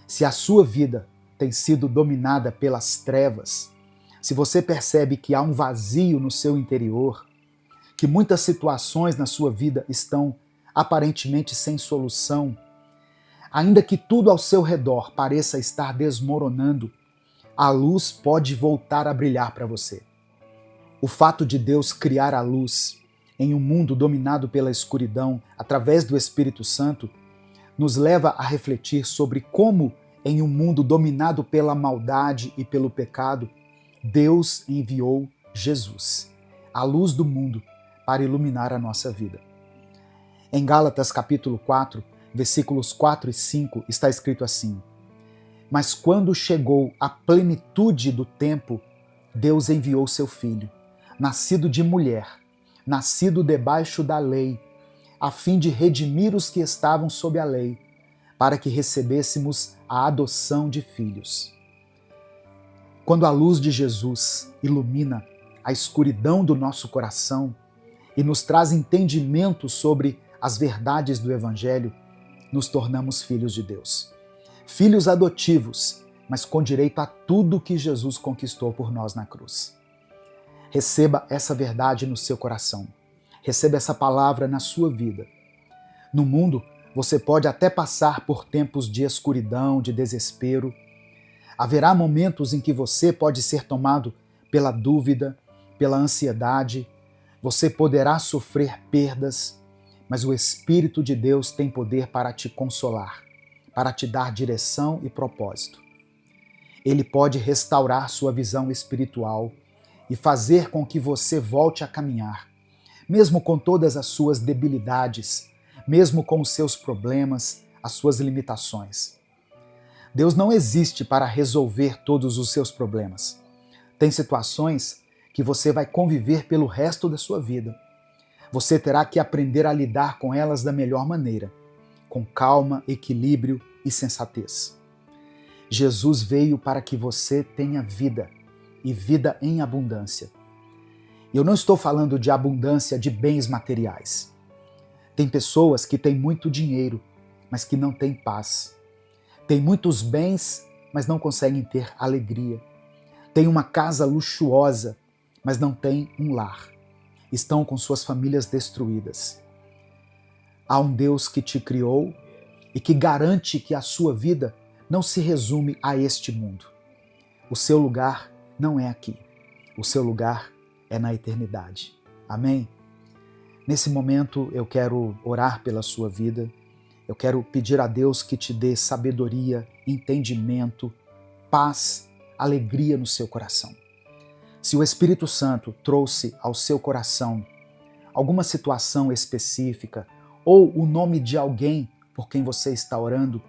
Se a sua vida tem sido dominada pelas trevas, se você percebe que há um vazio no seu interior, que muitas situações na sua vida estão aparentemente sem solução, ainda que tudo ao seu redor pareça estar desmoronando, a luz pode voltar a brilhar para você. O fato de Deus criar a luz em um mundo dominado pela escuridão através do Espírito Santo nos leva a refletir sobre como, em um mundo dominado pela maldade e pelo pecado, Deus enviou Jesus, a luz do mundo, para iluminar a nossa vida. Em Gálatas capítulo 4, versículos 4 e 5, está escrito assim: mas quando chegou a plenitude do tempo, Deus enviou seu Filho, nascido de mulher, nascido debaixo da lei, a fim de redimir os que estavam sob a lei, para que recebêssemos a adoção de filhos. Quando a luz de Jesus ilumina a escuridão do nosso coração e nos traz entendimento sobre as verdades do Evangelho, nos tornamos filhos de Deus. Filhos adotivos, mas com direito a tudo que Jesus conquistou por nós na cruz. Receba essa verdade no seu coração. Receba essa palavra na sua vida. No mundo, Você pode até passar por tempos de escuridão, de desespero. Haverá momentos em que você pode ser tomado pela dúvida, pela ansiedade. Você poderá sofrer perdas, mas o Espírito de Deus tem poder para te consolar, para te dar direção e propósito. Ele pode restaurar sua visão espiritual e fazer com que você volte a caminhar, mesmo com todas as suas debilidades, mesmo com os seus problemas, as suas limitações. Deus não existe para resolver todos os seus problemas. Tem situações que você vai conviver pelo resto da sua vida. Você terá que aprender a lidar com elas da melhor maneira, com calma, equilíbrio e sensatez. Jesus veio para que você tenha vida, e vida em abundância. Eu não estou falando de abundância de bens materiais. Tem pessoas que têm muito dinheiro, mas que não têm paz. Tem muitos bens, mas não conseguem ter alegria. Tem uma casa luxuosa, mas não têm um lar. Estão com suas famílias destruídas. Há um Deus que te criou e que garante que a sua vida não se resume a este mundo. O seu lugar não é aqui. O seu lugar é na eternidade. Amém? Nesse momento eu quero orar pela sua vida. Eu quero pedir a Deus que te dê sabedoria, entendimento, paz, alegria no seu coração. Se o Espírito Santo trouxe ao seu coração alguma situação específica ou o nome de alguém por quem você está orando,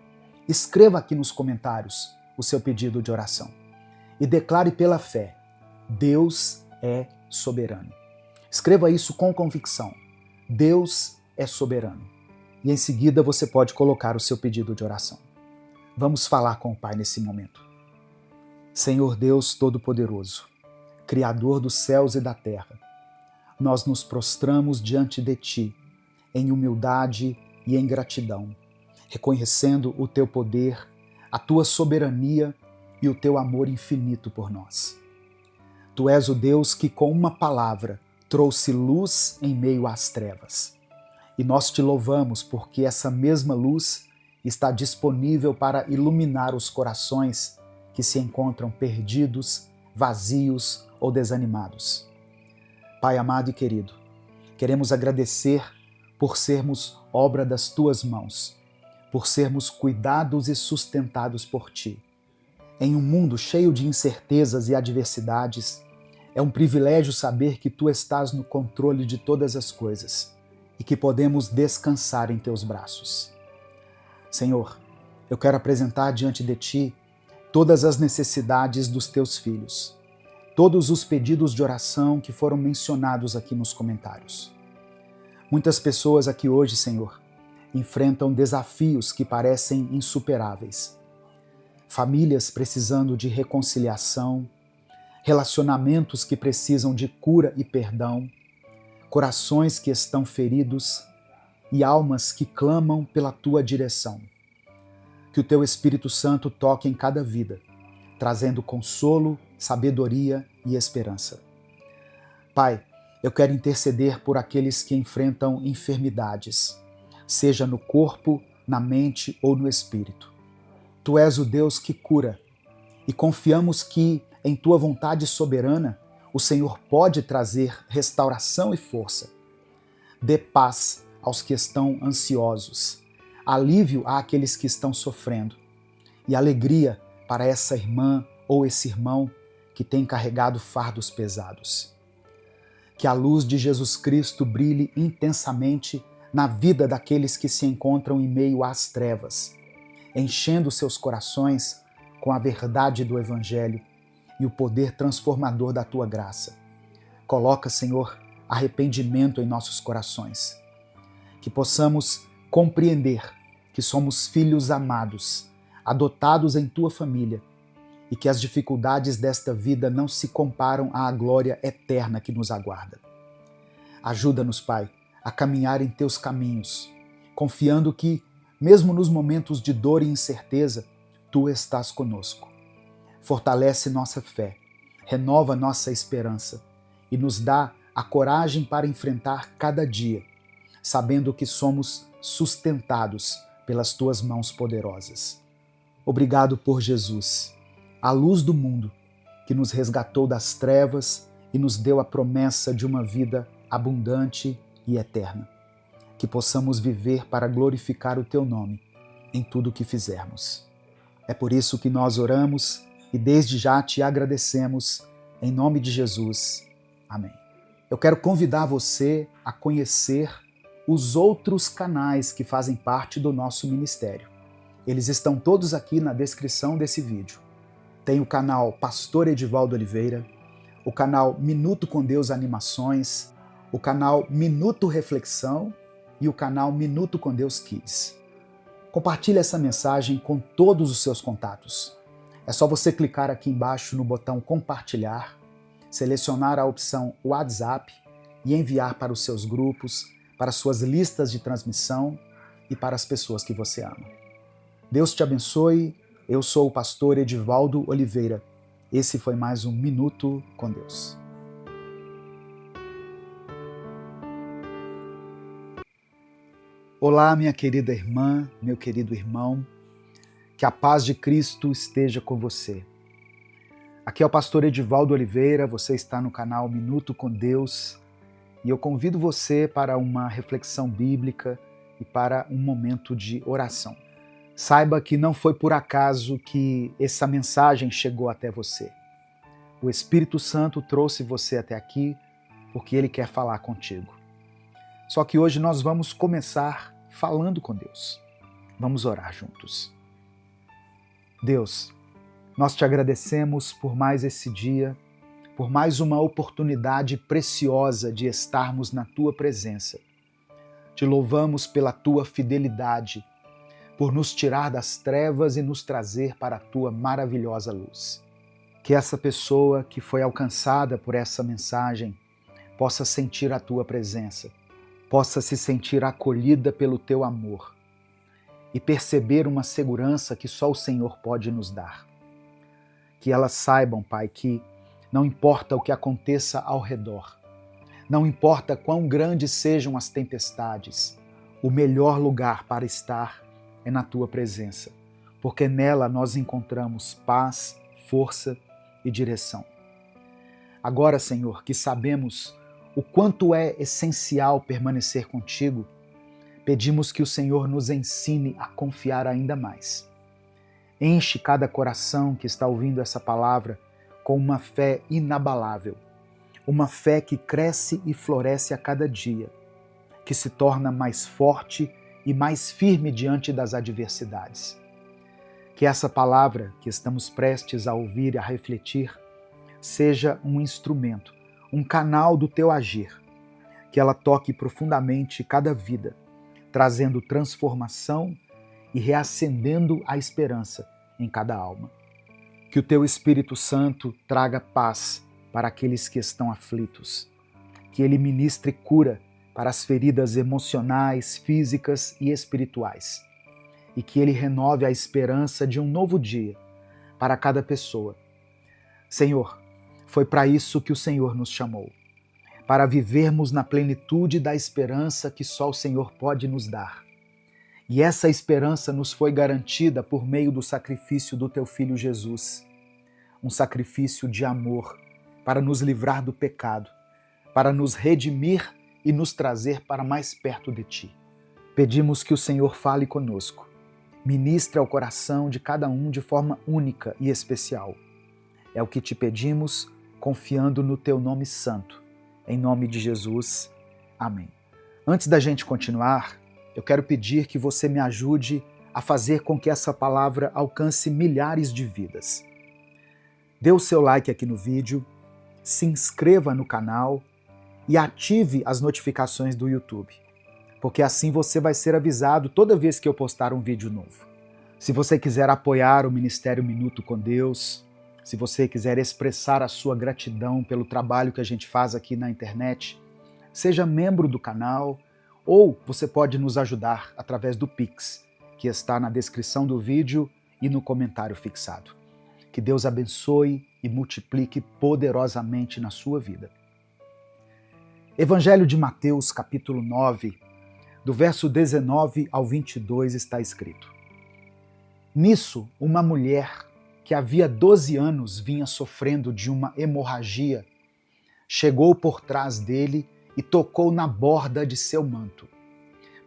escreva aqui nos comentários o seu pedido de oração e declare pela fé: Deus é soberano. Escreva isso com convicção. Deus é soberano. E em seguida você pode colocar o seu pedido de oração. Vamos falar com o Pai nesse momento. Senhor Deus Todo-Poderoso, Criador dos céus e da terra, nós nos prostramos diante de Ti em humildade e em gratidão, reconhecendo o Teu poder, a Tua soberania e o Teu amor infinito por nós. Tu és o Deus que com uma palavra trouxe luz em meio às trevas. E nós te louvamos porque essa mesma luz está disponível para iluminar os corações que se encontram perdidos, vazios ou desanimados. Pai amado e querido, queremos agradecer por sermos obra das Tuas mãos, por sermos cuidados e sustentados por Ti. Em um mundo cheio de incertezas e adversidades, é um privilégio saber que Tu estás no controle de todas as coisas e que podemos descansar em Teus braços. Senhor, eu quero apresentar diante de Ti todas as necessidades dos Teus filhos, todos os pedidos de oração que foram mencionados aqui nos comentários. Muitas pessoas aqui hoje, Senhor, enfrentam desafios que parecem insuperáveis. Famílias precisando de reconciliação, relacionamentos que precisam de cura e perdão, corações que estão feridos e almas que clamam pela Tua direção. Que o Teu Espírito Santo toque em cada vida, trazendo consolo, sabedoria e esperança. Pai, eu quero interceder por aqueles que enfrentam enfermidades, seja no corpo, na mente ou no espírito. Tu és o Deus que cura e confiamos que, em Tua vontade soberana, o Senhor pode trazer restauração e força. Dê paz aos que estão ansiosos, alívio àqueles que estão sofrendo e alegria para essa irmã ou esse irmão que tem carregado fardos pesados. Que a luz de Jesus Cristo brilhe intensamente na vida daqueles que se encontram em meio às trevas, enchendo seus corações com a verdade do Evangelho e o poder transformador da Tua graça. Coloca, Senhor, arrependimento em nossos corações. Que possamos compreender que somos filhos amados, adotados em Tua família, e que as dificuldades desta vida não se comparam à glória eterna que nos aguarda. Ajuda-nos, Pai, a caminhar em Teus caminhos, confiando que, mesmo nos momentos de dor e incerteza, Tu estás conosco. Fortalece nossa fé, renova nossa esperança e nos dá a coragem para enfrentar cada dia, sabendo que somos sustentados pelas tuas mãos poderosas. Obrigado por Jesus, a luz do mundo, que nos resgatou das trevas e nos deu a promessa de uma vida abundante e eterna. Que possamos viver para glorificar o teu nome em tudo o que fizermos. É por isso que nós oramos e desde já te agradecemos, em nome de Jesus. Amém. Eu quero convidar você a conhecer os outros canais que fazem parte do nosso ministério. Eles estão todos aqui na descrição desse vídeo. Tem o canal Pastor Edivaldo Oliveira, o canal Minuto com Deus Animações, o canal Minuto Reflexão e o canal Minuto com Deus Kids. Compartilhe essa mensagem com todos os seus contatos. É só você clicar aqui embaixo no botão compartilhar, selecionar a opção WhatsApp e enviar para os seus grupos, para suas listas de transmissão e para as pessoas que você ama. Deus te abençoe. Eu sou o pastor Edivaldo Oliveira. Esse foi mais um Minuto com Deus. Olá, minha querida irmã, meu querido irmão. Que a paz de Cristo esteja com você. Aqui é o pastor Edivaldo Oliveira, você está no canal Minuto com Deus e eu convido você para uma reflexão bíblica e para um momento de oração. Saiba que não foi por acaso que essa mensagem chegou até você. O Espírito Santo trouxe você até aqui porque Ele quer falar contigo. Só que hoje nós vamos começar falando com Deus. Vamos orar juntos. Deus, nós te agradecemos por mais esse dia, por mais uma oportunidade preciosa de estarmos na Tua presença. Te louvamos pela Tua fidelidade, por nos tirar das trevas e nos trazer para a Tua maravilhosa luz. Que essa pessoa que foi alcançada por essa mensagem possa sentir a Tua presença, possa se sentir acolhida pelo Teu amor e perceber uma segurança que só o Senhor pode nos dar. Que elas saibam, Pai, que não importa o que aconteça ao redor, não importa quão grandes sejam as tempestades, o melhor lugar para estar é na Tua presença, porque nela nós encontramos paz, força e direção. Agora, Senhor, que sabemos o quanto é essencial permanecer contigo, pedimos que o Senhor nos ensine a confiar ainda mais. Enche cada coração que está ouvindo essa palavra com uma fé inabalável, uma fé que cresce e floresce a cada dia, que se torna mais forte e mais firme diante das adversidades. Que essa palavra que estamos prestes a ouvir e a refletir seja um instrumento, um canal do Teu agir, que ela toque profundamente cada vida, trazendo transformação e reacendendo a esperança em cada alma. Que o Teu Espírito Santo traga paz para aqueles que estão aflitos, que Ele ministre cura para as feridas emocionais, físicas e espirituais, e que Ele renove a esperança de um novo dia para cada pessoa. Senhor, foi para isso que o Senhor nos chamou, para vivermos na plenitude da esperança que só o Senhor pode nos dar. E essa esperança nos foi garantida por meio do sacrifício do Teu Filho Jesus, um sacrifício de amor para nos livrar do pecado, para nos redimir e nos trazer para mais perto de Ti. Pedimos que o Senhor fale conosco, ministre ao coração de cada um de forma única e especial. É o que Te pedimos, confiando no Teu nome santo. Em nome de Jesus. Amém. Antes da gente continuar, eu quero pedir que você me ajude a fazer com que essa palavra alcance milhares de vidas. Dê o seu like aqui no vídeo, se inscreva no canal e ative as notificações do YouTube, porque assim você vai ser avisado toda vez que eu postar um vídeo novo. Se você quiser apoiar o Ministério Minuto com Deus, se você quiser expressar a sua gratidão pelo trabalho que a gente faz aqui na internet, seja membro do canal ou você pode nos ajudar através do Pix, que está na descrição do vídeo e no comentário fixado. Que Deus abençoe e multiplique poderosamente na sua vida. Evangelho de Mateus, capítulo 9, do verso 19 ao 22 está escrito: Nisso, uma mulher que havia 12 anos vinha sofrendo de uma hemorragia, chegou por trás dele e tocou na borda de seu manto,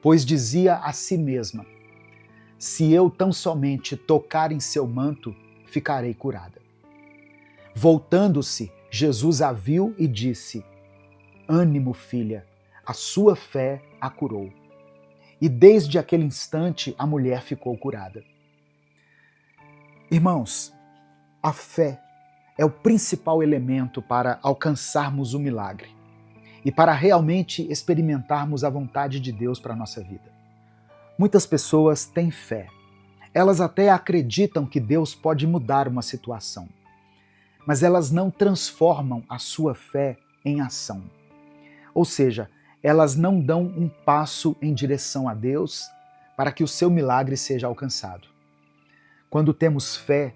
pois dizia a si mesma: se eu tão somente tocar em seu manto, ficarei curada. Voltando-se, Jesus a viu e disse: ânimo, filha, a sua fé a curou. E desde aquele instante a mulher ficou curada. Irmãos, a fé é o principal elemento para alcançarmos o milagre e para realmente experimentarmos a vontade de Deus para a nossa vida. Muitas pessoas têm fé. Elas até acreditam que Deus pode mudar uma situação, mas elas não transformam a sua fé em ação. Ou seja, elas não dão um passo em direção a Deus para que o seu milagre seja alcançado. Quando temos fé,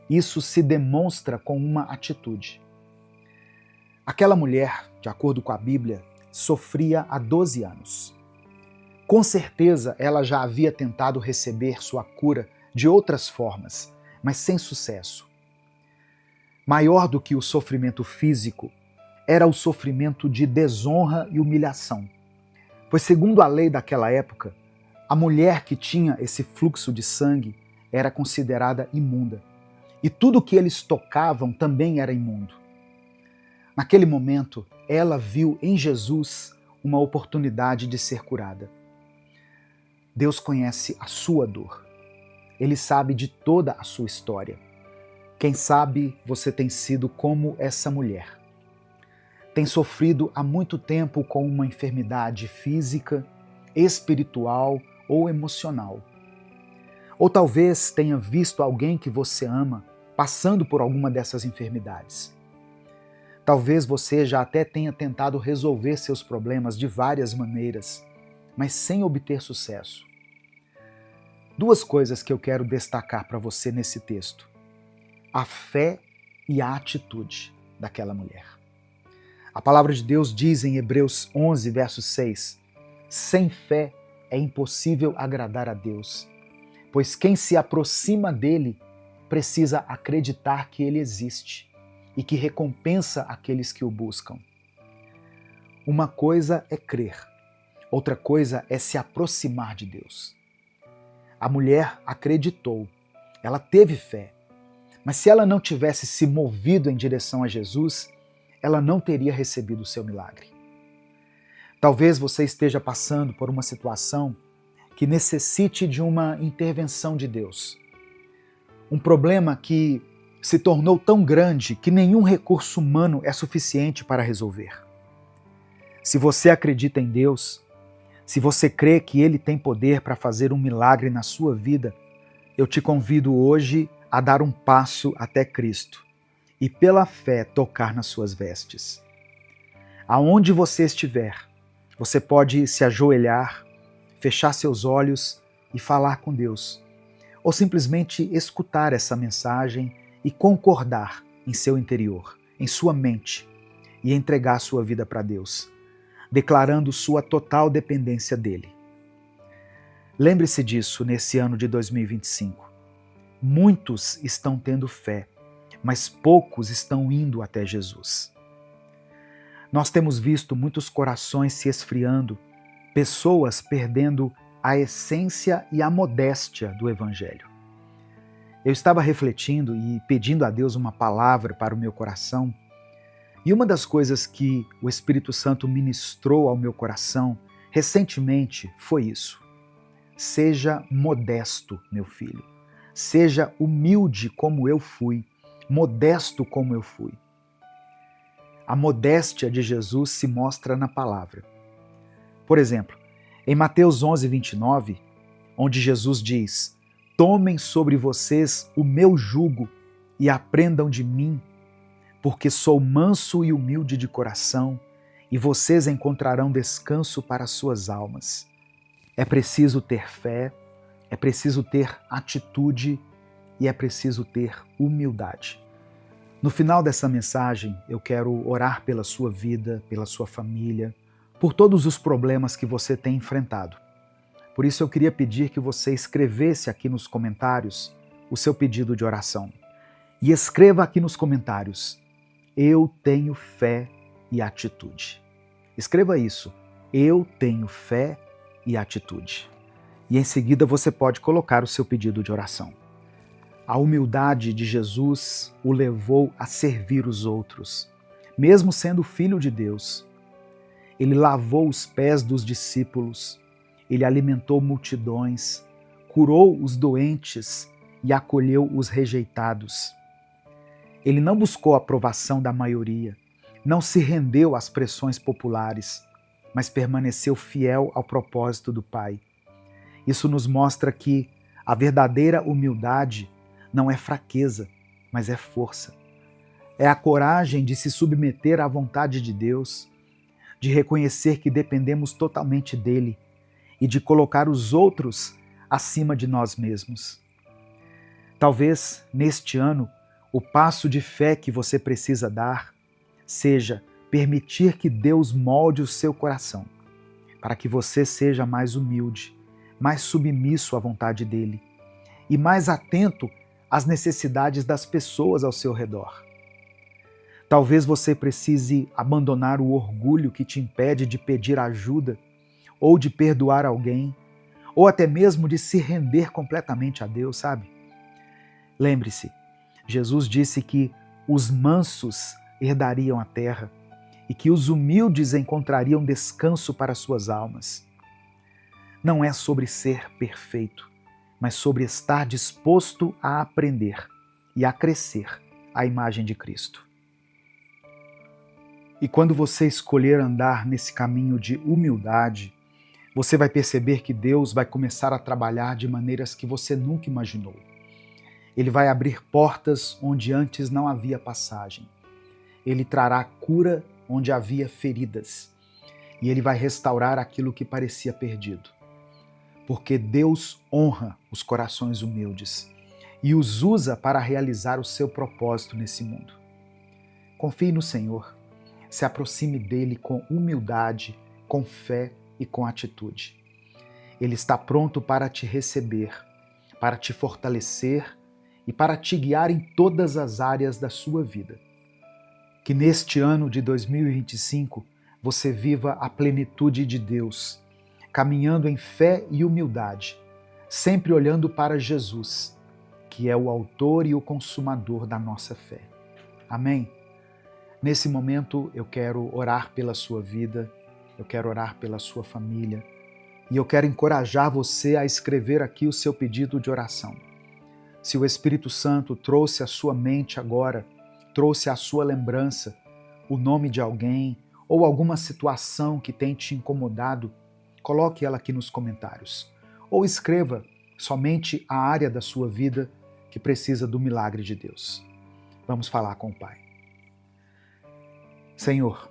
isso se demonstra com uma atitude. Aquela mulher, de acordo com a Bíblia, sofria há 12 anos. Com certeza ela já havia tentado receber sua cura de outras formas, mas sem sucesso. Maior do que o sofrimento físico, era o sofrimento de desonra e humilhação. Pois, segundo a lei daquela época, a mulher que tinha esse fluxo de sangue era considerada imunda. E tudo que eles tocavam também era imundo. Naquele momento, ela viu em Jesus uma oportunidade de ser curada. Deus conhece a sua dor. Ele sabe de toda a sua história. Quem sabe você tem sido como essa mulher. Tem sofrido há muito tempo com uma enfermidade física, espiritual ou emocional. Ou talvez tenha visto alguém que você ama passando por alguma dessas enfermidades. Talvez você já até tenha tentado resolver seus problemas de várias maneiras, mas sem obter sucesso. Duas coisas que eu quero destacar para você nesse texto: a fé e a atitude daquela mulher. A palavra de Deus diz em Hebreus 11, verso 6, sem fé é impossível agradar a Deus, pois quem se aproxima dele precisa acreditar que ele existe e que recompensa aqueles que o buscam. Uma coisa é crer, outra coisa é se aproximar de Deus. A mulher acreditou, ela teve fé, mas se ela não tivesse se movido em direção a Jesus, ela não teria recebido o seu milagre. Talvez você esteja passando por uma situação que necessite de uma intervenção de Deus. Um problema que se tornou tão grande que nenhum recurso humano é suficiente para resolver. Se você acredita em Deus, se você crê que Ele tem poder para fazer um milagre na sua vida, eu te convido hoje a dar um passo até Cristo e pela fé tocar nas suas vestes. Aonde você estiver, você pode se ajoelhar, fechar seus olhos e falar com Deus, ou simplesmente escutar essa mensagem e concordar em seu interior, em sua mente, e entregar sua vida para Deus, declarando sua total dependência dele. Lembre-se disso nesse ano de 2025. Muitos estão tendo fé, mas poucos estão indo até Jesus. Nós temos visto muitos corações se esfriando, pessoas perdendo a essência e a modéstia do Evangelho. Eu estava refletindo e pedindo a Deus uma palavra para o meu coração, e uma das coisas que o Espírito Santo ministrou ao meu coração recentemente foi isso: seja modesto, meu filho, seja humilde como eu fui, modesto como eu fui. A modéstia de Jesus se mostra na palavra. Por exemplo, em Mateus 11, 29, onde Jesus diz: tomem sobre vocês o meu jugo e aprendam de mim, porque sou manso e humilde de coração, e vocês encontrarão descanso para as suas almas. É preciso ter fé, é preciso ter atitude e é preciso ter humildade. No final dessa mensagem, eu quero orar pela sua vida, pela sua família, por todos os problemas que você tem enfrentado. Por isso eu queria pedir que você escrevesse aqui nos comentários o seu pedido de oração. E escreva aqui nos comentários: eu tenho fé e atitude. Escreva isso: eu tenho fé e atitude. E em seguida você pode colocar o seu pedido de oração. A humildade de Jesus o levou a servir os outros, mesmo sendo filho de Deus. Ele lavou os pés dos discípulos, ele alimentou multidões, curou os doentes e acolheu os rejeitados. Ele não buscou a aprovação da maioria, não se rendeu às pressões populares, mas permaneceu fiel ao propósito do Pai. Isso nos mostra que a verdadeira humildade não é fraqueza, mas é força. É a coragem de se submeter à vontade de Deus, de reconhecer que dependemos totalmente dele e de colocar os outros acima de nós mesmos. Talvez, neste ano, o passo de fé que você precisa dar seja permitir que Deus molde o seu coração, para que você seja mais humilde, mais submisso à vontade dele e mais atento às necessidades das pessoas ao seu redor. Talvez você precise abandonar o orgulho que te impede de pedir ajuda, ou de perdoar alguém, ou até mesmo de se render completamente a Deus, sabe? Lembre-se, Jesus disse que os mansos herdariam a terra e que os humildes encontrariam descanso para suas almas. Não é sobre ser perfeito, mas sobre estar disposto a aprender e a crescer à imagem de Cristo. E quando você escolher andar nesse caminho de humildade, você vai perceber que Deus vai começar a trabalhar de maneiras que você nunca imaginou. Ele vai abrir portas onde antes não havia passagem. Ele trará cura onde havia feridas. E ele vai restaurar aquilo que parecia perdido. Porque Deus honra os corações humildes e os usa para realizar o seu propósito nesse mundo. Confie no Senhor. Se aproxime dele com humildade, com fé e com atitude. Ele está pronto para te receber, para te fortalecer e para te guiar em todas as áreas da sua vida. Que neste ano de 2025 você viva a plenitude de Deus, caminhando em fé e humildade, sempre olhando para Jesus, que é o autor e o consumador da nossa fé. Amém? Nesse momento eu quero orar pela sua vida, eu quero orar pela sua família e eu quero encorajar você a escrever aqui o seu pedido de oração. Se o Espírito Santo trouxe à sua mente agora, trouxe à sua lembrança o nome de alguém ou alguma situação que tem te incomodado, coloque ela aqui nos comentários. Ou escreva somente a área da sua vida que precisa do milagre de Deus. Vamos falar com o Pai. Senhor,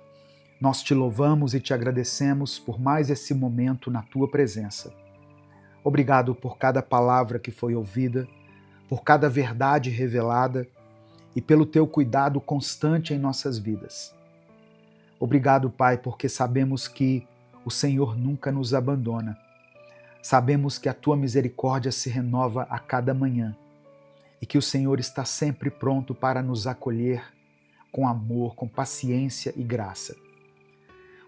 nós te louvamos e te agradecemos por mais esse momento na tua presença. Obrigado por cada palavra que foi ouvida, por cada verdade revelada e pelo teu cuidado constante em nossas vidas. Obrigado, Pai, porque sabemos que o Senhor nunca nos abandona. Sabemos que a tua misericórdia se renova a cada manhã e que o Senhor está sempre pronto para nos acolher com amor, com paciência e graça.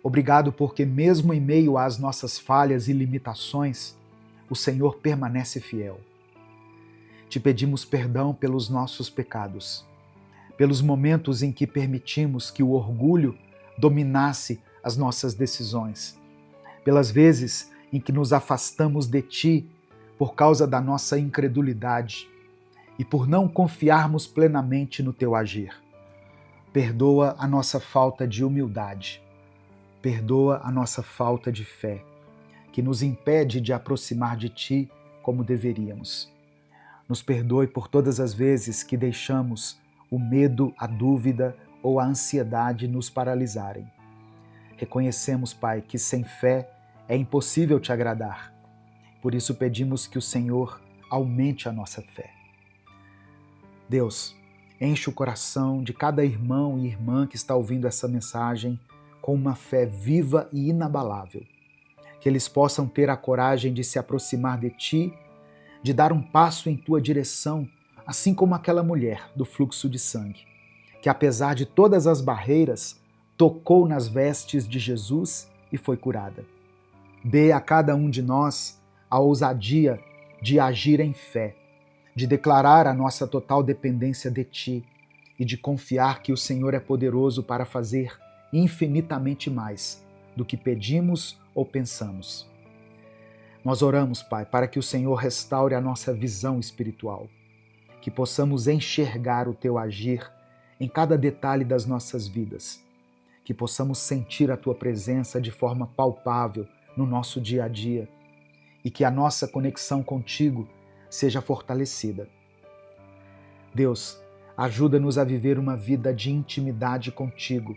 Obrigado porque mesmo em meio às nossas falhas e limitações, o Senhor permanece fiel. Te pedimos perdão pelos nossos pecados, pelos momentos em que permitimos que o orgulho dominasse as nossas decisões, pelas vezes em que nos afastamos de Ti por causa da nossa incredulidade e por não confiarmos plenamente no Teu agir. Perdoa a nossa falta de humildade, perdoa a nossa falta de fé, que nos impede de aproximar de Ti como deveríamos. Nos perdoe por todas as vezes que deixamos o medo, a dúvida ou a ansiedade nos paralisarem. Reconhecemos, Pai, que sem fé é impossível Te agradar. Por isso pedimos que o Senhor aumente a nossa fé. Deus, enche o coração de cada irmão e irmã que está ouvindo essa mensagem com uma fé viva e inabalável. Que eles possam ter a coragem de se aproximar de ti, de dar um passo em tua direção, assim como aquela mulher do fluxo de sangue, que apesar de todas as barreiras, tocou nas vestes de Jesus e foi curada. Dê a cada um de nós a ousadia de agir em fé, de declarar a nossa total dependência de ti e de confiar que o Senhor é poderoso para fazer infinitamente mais do que pedimos ou pensamos. Nós oramos, Pai, para que o Senhor restaure a nossa visão espiritual, que possamos enxergar o teu agir em cada detalhe das nossas vidas, que possamos sentir a tua presença de forma palpável no nosso dia a dia e que a nossa conexão contigo seja fortalecida. Deus, ajuda-nos a viver uma vida de intimidade contigo,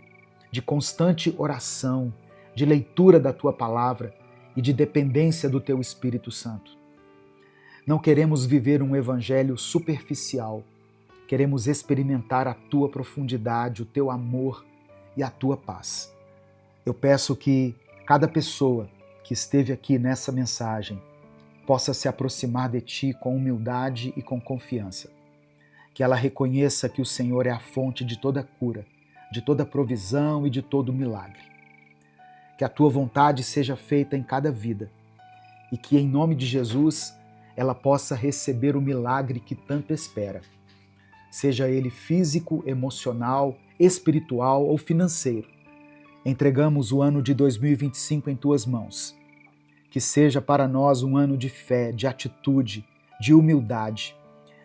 de constante oração, de leitura da tua palavra e de dependência do teu Espírito Santo. Não queremos viver um evangelho superficial, queremos experimentar a tua profundidade, o teu amor e a tua paz. Eu peço que cada pessoa que esteve aqui nessa mensagem possa se aproximar de ti com humildade e com confiança. Que ela reconheça que o Senhor é a fonte de toda cura, de toda provisão e de todo milagre. Que a tua vontade seja feita em cada vida e que, em nome de Jesus, ela possa receber o milagre que tanto espera. Seja ele físico, emocional, espiritual ou financeiro. Entregamos o ano de 2025 em tuas mãos. Que seja para nós um ano de fé, de atitude, de humildade,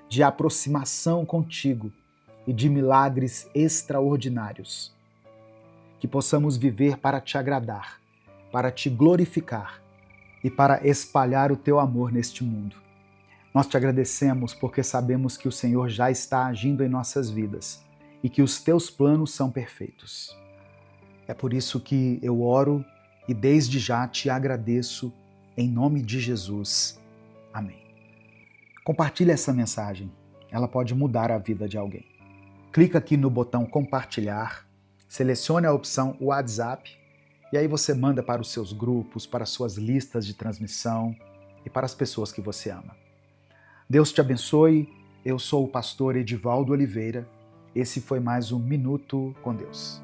de aproximação contigo e de milagres extraordinários. Que possamos viver para te agradar, para te glorificar e para espalhar o teu amor neste mundo. Nós te agradecemos porque sabemos que o Senhor já está agindo em nossas vidas e que os teus planos são perfeitos. É por isso que eu oro e desde já te agradeço em nome de Jesus. Amém. Compartilhe essa mensagem, ela pode mudar a vida de alguém. Clica aqui no botão compartilhar, selecione a opção WhatsApp e aí você manda para os seus grupos, para as suas listas de transmissão e para as pessoas que você ama. Deus te abençoe, eu sou o pastor Edivaldo Oliveira, esse foi mais um Minuto com Deus.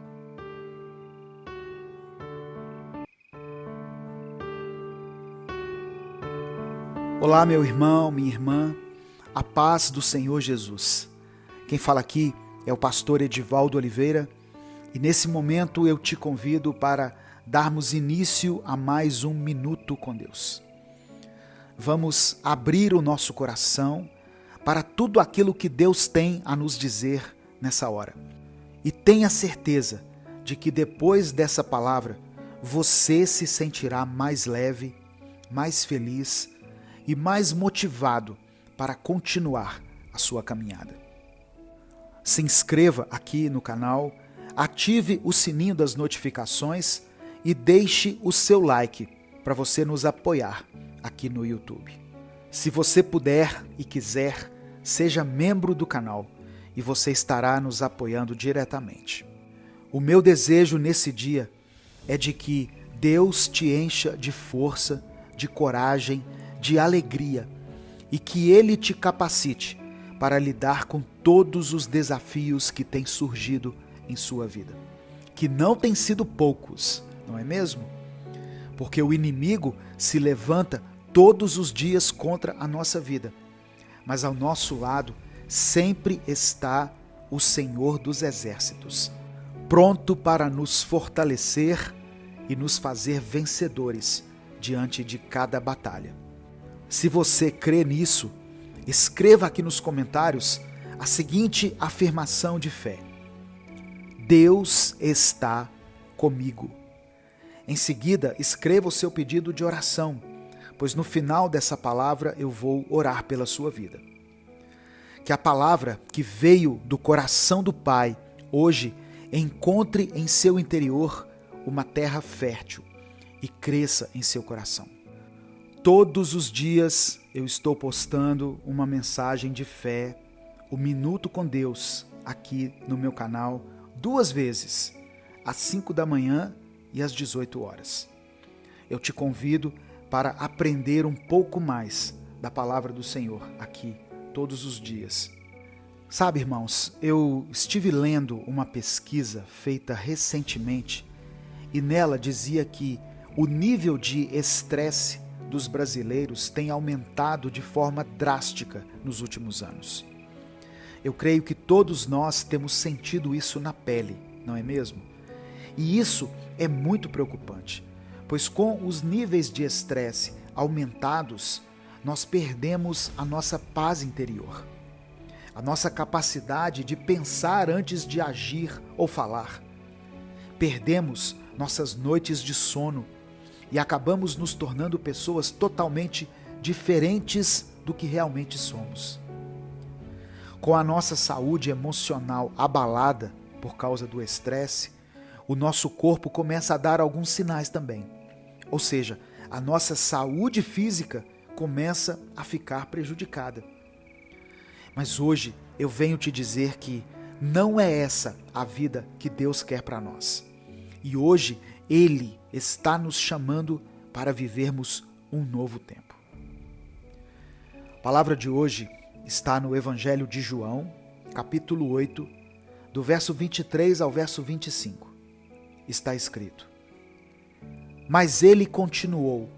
Olá, meu irmão, minha irmã, a paz do Senhor Jesus. Quem fala aqui é o pastor Edivaldo Oliveira e nesse momento eu te convido para darmos início a mais um Minuto com Deus. Vamos abrir o nosso coração para tudo aquilo que Deus tem a nos dizer nessa hora. E tenha certeza de que depois dessa palavra você se sentirá mais leve, mais feliz e mais motivado para continuar a sua caminhada. Se inscreva aqui no canal, ative o sininho das notificações e deixe o seu like para você nos apoiar aqui no YouTube. Se você puder e quiser, seja membro do canal e você estará nos apoiando diretamente. O meu desejo nesse dia é de que Deus te encha de força, de coragem, de alegria e que Ele te capacite para lidar com todos os desafios que têm surgido em sua vida. Que não têm sido poucos, não é mesmo? Porque o inimigo se levanta todos os dias contra a nossa vida. Mas ao nosso lado sempre está o Senhor dos Exércitos, pronto para nos fortalecer e nos fazer vencedores diante de cada batalha. Se você crê nisso, escreva aqui nos comentários a seguinte afirmação de fé: Deus está comigo. Em seguida, escreva o seu pedido de oração, pois no final dessa palavra eu vou orar pela sua vida. Que a palavra que veio do coração do Pai hoje encontre em seu interior uma terra fértil e cresça em seu coração. Todos os dias eu estou postando uma mensagem de fé, o Minuto com Deus, aqui no meu canal, 2 vezes, às 5 da manhã e às 18 horas. Eu te convido para aprender um pouco mais da palavra do Senhor aqui, todos os dias. Sabe, irmãos, eu estive lendo uma pesquisa feita recentemente e nela dizia que o nível de estresse dos brasileiros tem aumentado de forma drástica nos últimos anos. Eu creio que todos nós temos sentido isso na pele, não é mesmo? E isso é muito preocupante, pois com os níveis de estresse aumentados, nós perdemos a nossa paz interior, a nossa capacidade de pensar antes de agir ou falar. Perdemos nossas noites de sono e acabamos nos tornando pessoas totalmente diferentes do que realmente somos. Com a nossa saúde emocional abalada por causa do estresse, o nosso corpo começa a dar alguns sinais também. Ou seja, a nossa saúde física começa a ficar prejudicada. Mas hoje eu venho te dizer que não é essa a vida que Deus quer para nós. E hoje Ele está nos chamando para vivermos um novo tempo. A palavra de hoje está no Evangelho de João, capítulo 8, do verso 23 ao verso 25. Está escrito: Mas ele continuou: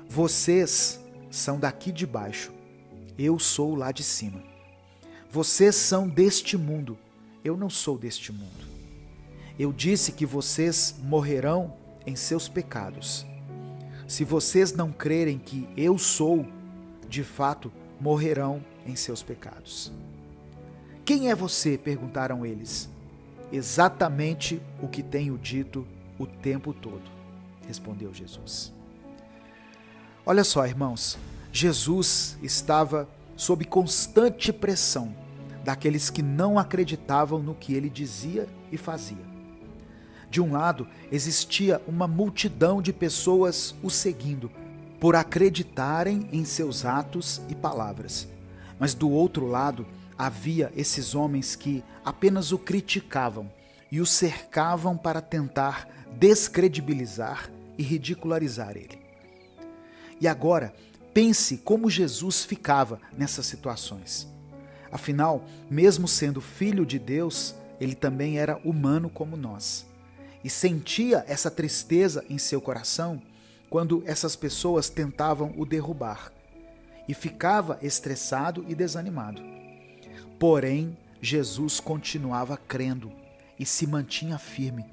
Vocês são daqui de baixo, eu sou lá de cima. Vocês são deste mundo, eu não sou deste mundo. Eu disse que vocês morrerão em seus pecados. Se vocês não crerem que eu sou, de fato, morrerão em seus pecados. Quem é você? Perguntaram eles. Exatamente o que tenho dito o tempo todo, respondeu Jesus. Olha só, irmãos, Jesus estava sob constante pressão daqueles que não acreditavam no que ele dizia e fazia. De um lado, existia uma multidão de pessoas o seguindo, por acreditarem em seus atos e palavras. Mas do outro lado, havia esses homens que apenas o criticavam e o cercavam para tentar descredibilizar e ridicularizar ele. E agora, pense como Jesus ficava nessas situações. Afinal, mesmo sendo filho de Deus, ele também era humano como nós. E sentia essa tristeza em seu coração quando essas pessoas tentavam o derrubar. E ficava estressado e desanimado. Porém, Jesus continuava crendo e se mantinha firme,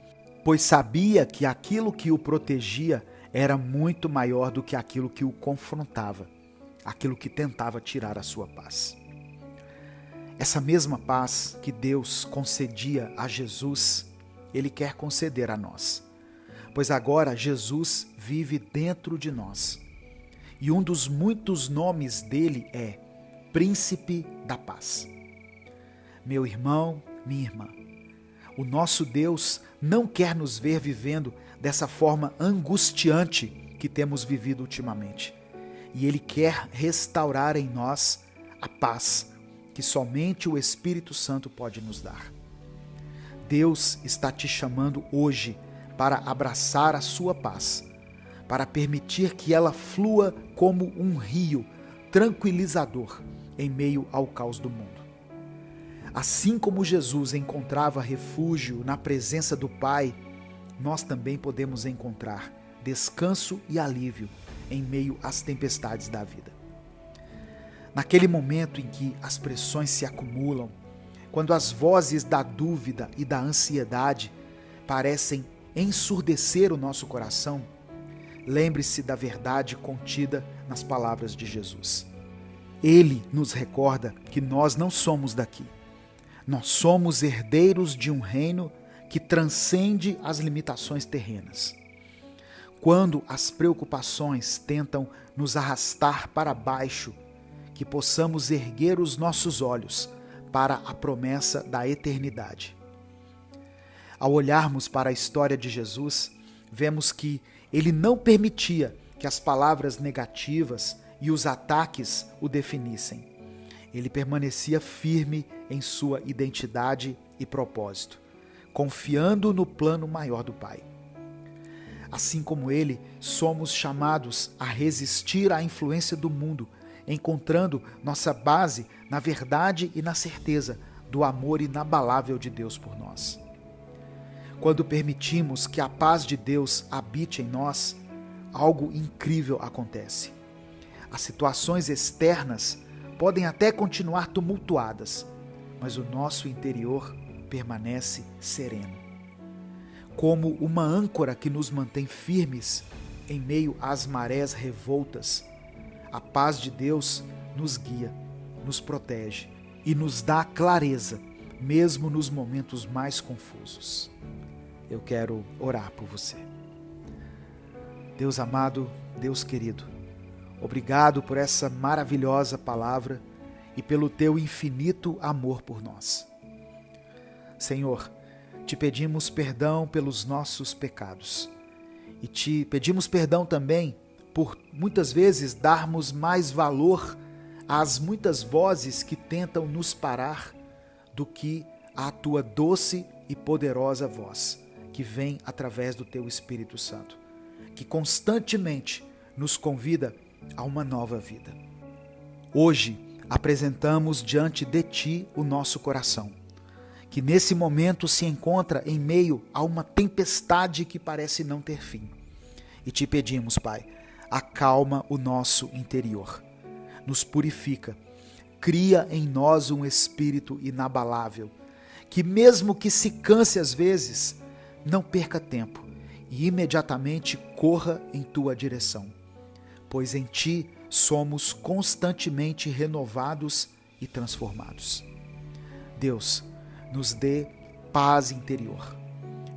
pois sabia que aquilo que o protegia era muito maior do que aquilo que o confrontava, aquilo que tentava tirar a sua paz. Essa mesma paz que Deus concedia a Jesus, Ele quer conceder a nós, pois agora Jesus vive dentro de nós. E um dos muitos nomes dele é Príncipe da Paz. Meu irmão, minha irmã, o nosso Deus não quer nos ver vivendo dessa forma angustiante que temos vivido ultimamente. E Ele quer restaurar em nós a paz que somente o Espírito Santo pode nos dar. Deus está te chamando hoje para abraçar a sua paz, para permitir que ela flua como um rio tranquilizador em meio ao caos do mundo. Assim como Jesus encontrava refúgio na presença do Pai, nós também podemos encontrar descanso e alívio em meio às tempestades da vida. Naquele momento em que as pressões se acumulam, quando as vozes da dúvida e da ansiedade parecem ensurdecer o nosso coração, lembre-se da verdade contida nas palavras de Jesus. Ele nos recorda que nós não somos daqui. Nós somos herdeiros de um reino que transcende as limitações terrenas. Quando as preocupações tentam nos arrastar para baixo, que possamos erguer os nossos olhos para a promessa da eternidade. Ao olharmos para a história de Jesus, vemos que ele não permitia que as palavras negativas e os ataques o definissem. Ele permanecia firme em sua identidade e propósito, confiando no plano maior do Pai. Assim como ele, somos chamados a resistir à influência do mundo, encontrando nossa base na verdade e na certeza do amor inabalável de Deus por nós. Quando permitimos que a paz de Deus habite em nós, algo incrível acontece. As situações externas podem até continuar tumultuadas, mas o nosso interior permanece sereno. Como uma âncora que nos mantém firmes em meio às marés revoltas, a paz de Deus nos guia, nos protege e nos dá clareza, mesmo nos momentos mais confusos. Eu quero orar por você. Deus amado, Deus querido, obrigado por essa maravilhosa palavra e pelo teu infinito amor por nós. Senhor, te pedimos perdão pelos nossos pecados e te pedimos perdão também por muitas vezes darmos mais valor às muitas vozes que tentam nos parar do que à tua doce e poderosa voz que vem através do teu Espírito Santo, que constantemente nos convida a uma nova vida. Hoje apresentamos diante de ti o nosso coração, que nesse momento se encontra em meio a uma tempestade que parece não ter fim. E te pedimos, Pai, acalma o nosso interior, nos purifica, cria em nós um espírito inabalável, que mesmo que se canse às vezes, não perca tempo e imediatamente corra em tua direção, pois em ti somos constantemente renovados e transformados. Deus, nos dê paz interior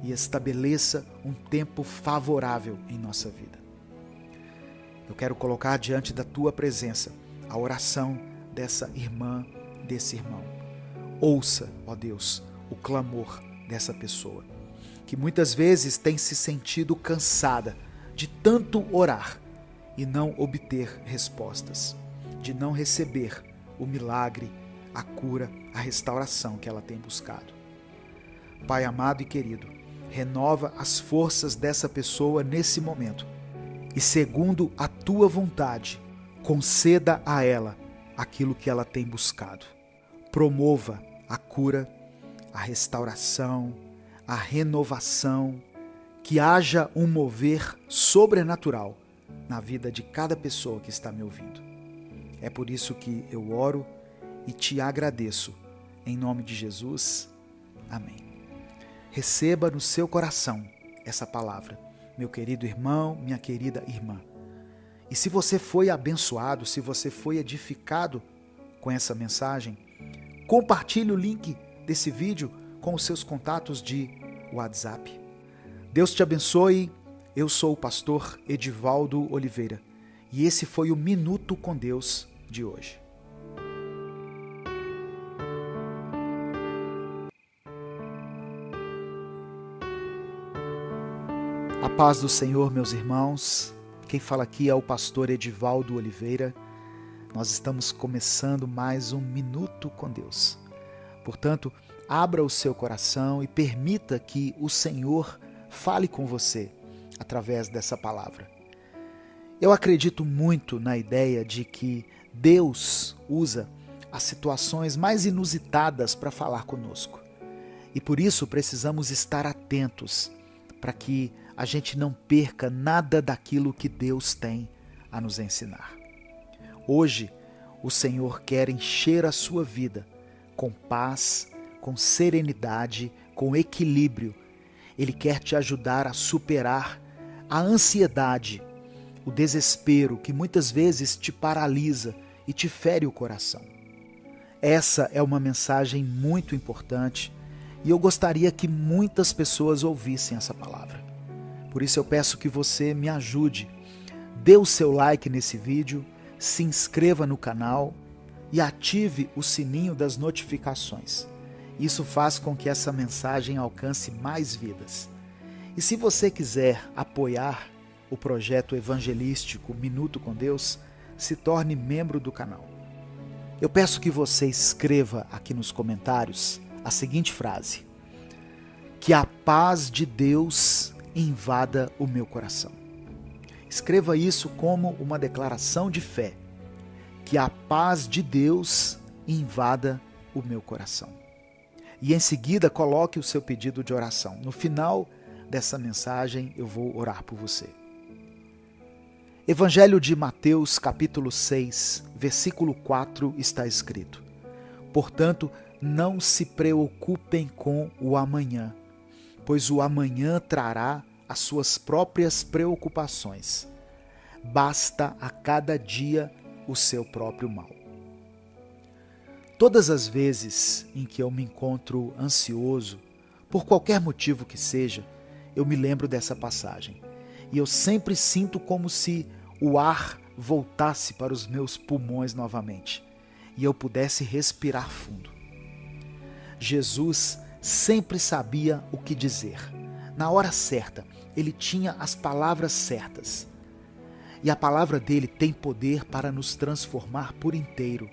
e estabeleça um tempo favorável em nossa vida. Eu quero colocar diante da tua presença a oração dessa irmã, desse irmão. Ouça, ó Deus, o clamor dessa pessoa, que muitas vezes tem se sentido cansada de tanto orar e não obter respostas, de não receber o milagre, a cura, a restauração que ela tem buscado. Pai amado e querido, renova as forças dessa pessoa nesse momento e, segundo a tua vontade, conceda a ela aquilo que ela tem buscado. Promova a cura, a restauração, a renovação, que haja um mover sobrenatural na vida de cada pessoa que está me ouvindo. É por isso que eu oro e te agradeço. Em nome de Jesus, amém. Receba no seu coração essa palavra, meu querido irmão, minha querida irmã. E se você foi abençoado, se você foi edificado com essa mensagem, compartilhe o link desse vídeo com os seus contatos de WhatsApp. Deus te abençoe. Eu sou o pastor Edivaldo Oliveira e esse foi o Minuto com Deus de hoje. A paz do Senhor, meus irmãos. Quem fala aqui é o pastor Edivaldo Oliveira. Nós estamos começando mais um Minuto com Deus. Portanto, abra o seu coração e permita que o Senhor fale com você através dessa palavra. Eu acredito muito na ideia de que Deus usa as situações mais inusitadas para falar conosco. E por isso precisamos estar atentos para que a gente não perca nada daquilo que Deus tem a nos ensinar. Hoje, o Senhor quer encher a sua vida com paz, com serenidade, com equilíbrio. Ele quer te ajudar a superar a ansiedade, o desespero que muitas vezes te paralisa e te fere o coração. Essa é uma mensagem muito importante e eu gostaria que muitas pessoas ouvissem essa palavra. Por isso eu peço que você me ajude. Dê o seu like nesse vídeo, se inscreva no canal e ative o sininho das notificações. Isso faz com que essa mensagem alcance mais vidas. E se você quiser apoiar o projeto evangelístico Minuto com Deus, se torne membro do canal. Eu peço que você escreva aqui nos comentários a seguinte frase: que a paz de Deus invada o meu coração. Escreva isso como uma declaração de fé, que a paz de Deus invada o meu coração. E em seguida coloque o seu pedido de oração. No final dessa mensagem eu vou orar por você. Evangelho de Mateus, capítulo 6, versículo 4, está escrito: portanto, não se preocupem com o amanhã, pois o amanhã trará as suas próprias preocupações. Basta a cada dia o seu próprio mal. Todas as vezes em que eu me encontro ansioso, por qualquer motivo que seja, eu me lembro dessa passagem. E eu sempre sinto como se o ar voltasse para os meus pulmões novamente e eu pudesse respirar fundo. Jesus sempre sabia o que dizer. Na hora certa, ele tinha as palavras certas. E a palavra dele tem poder para nos transformar por inteiro.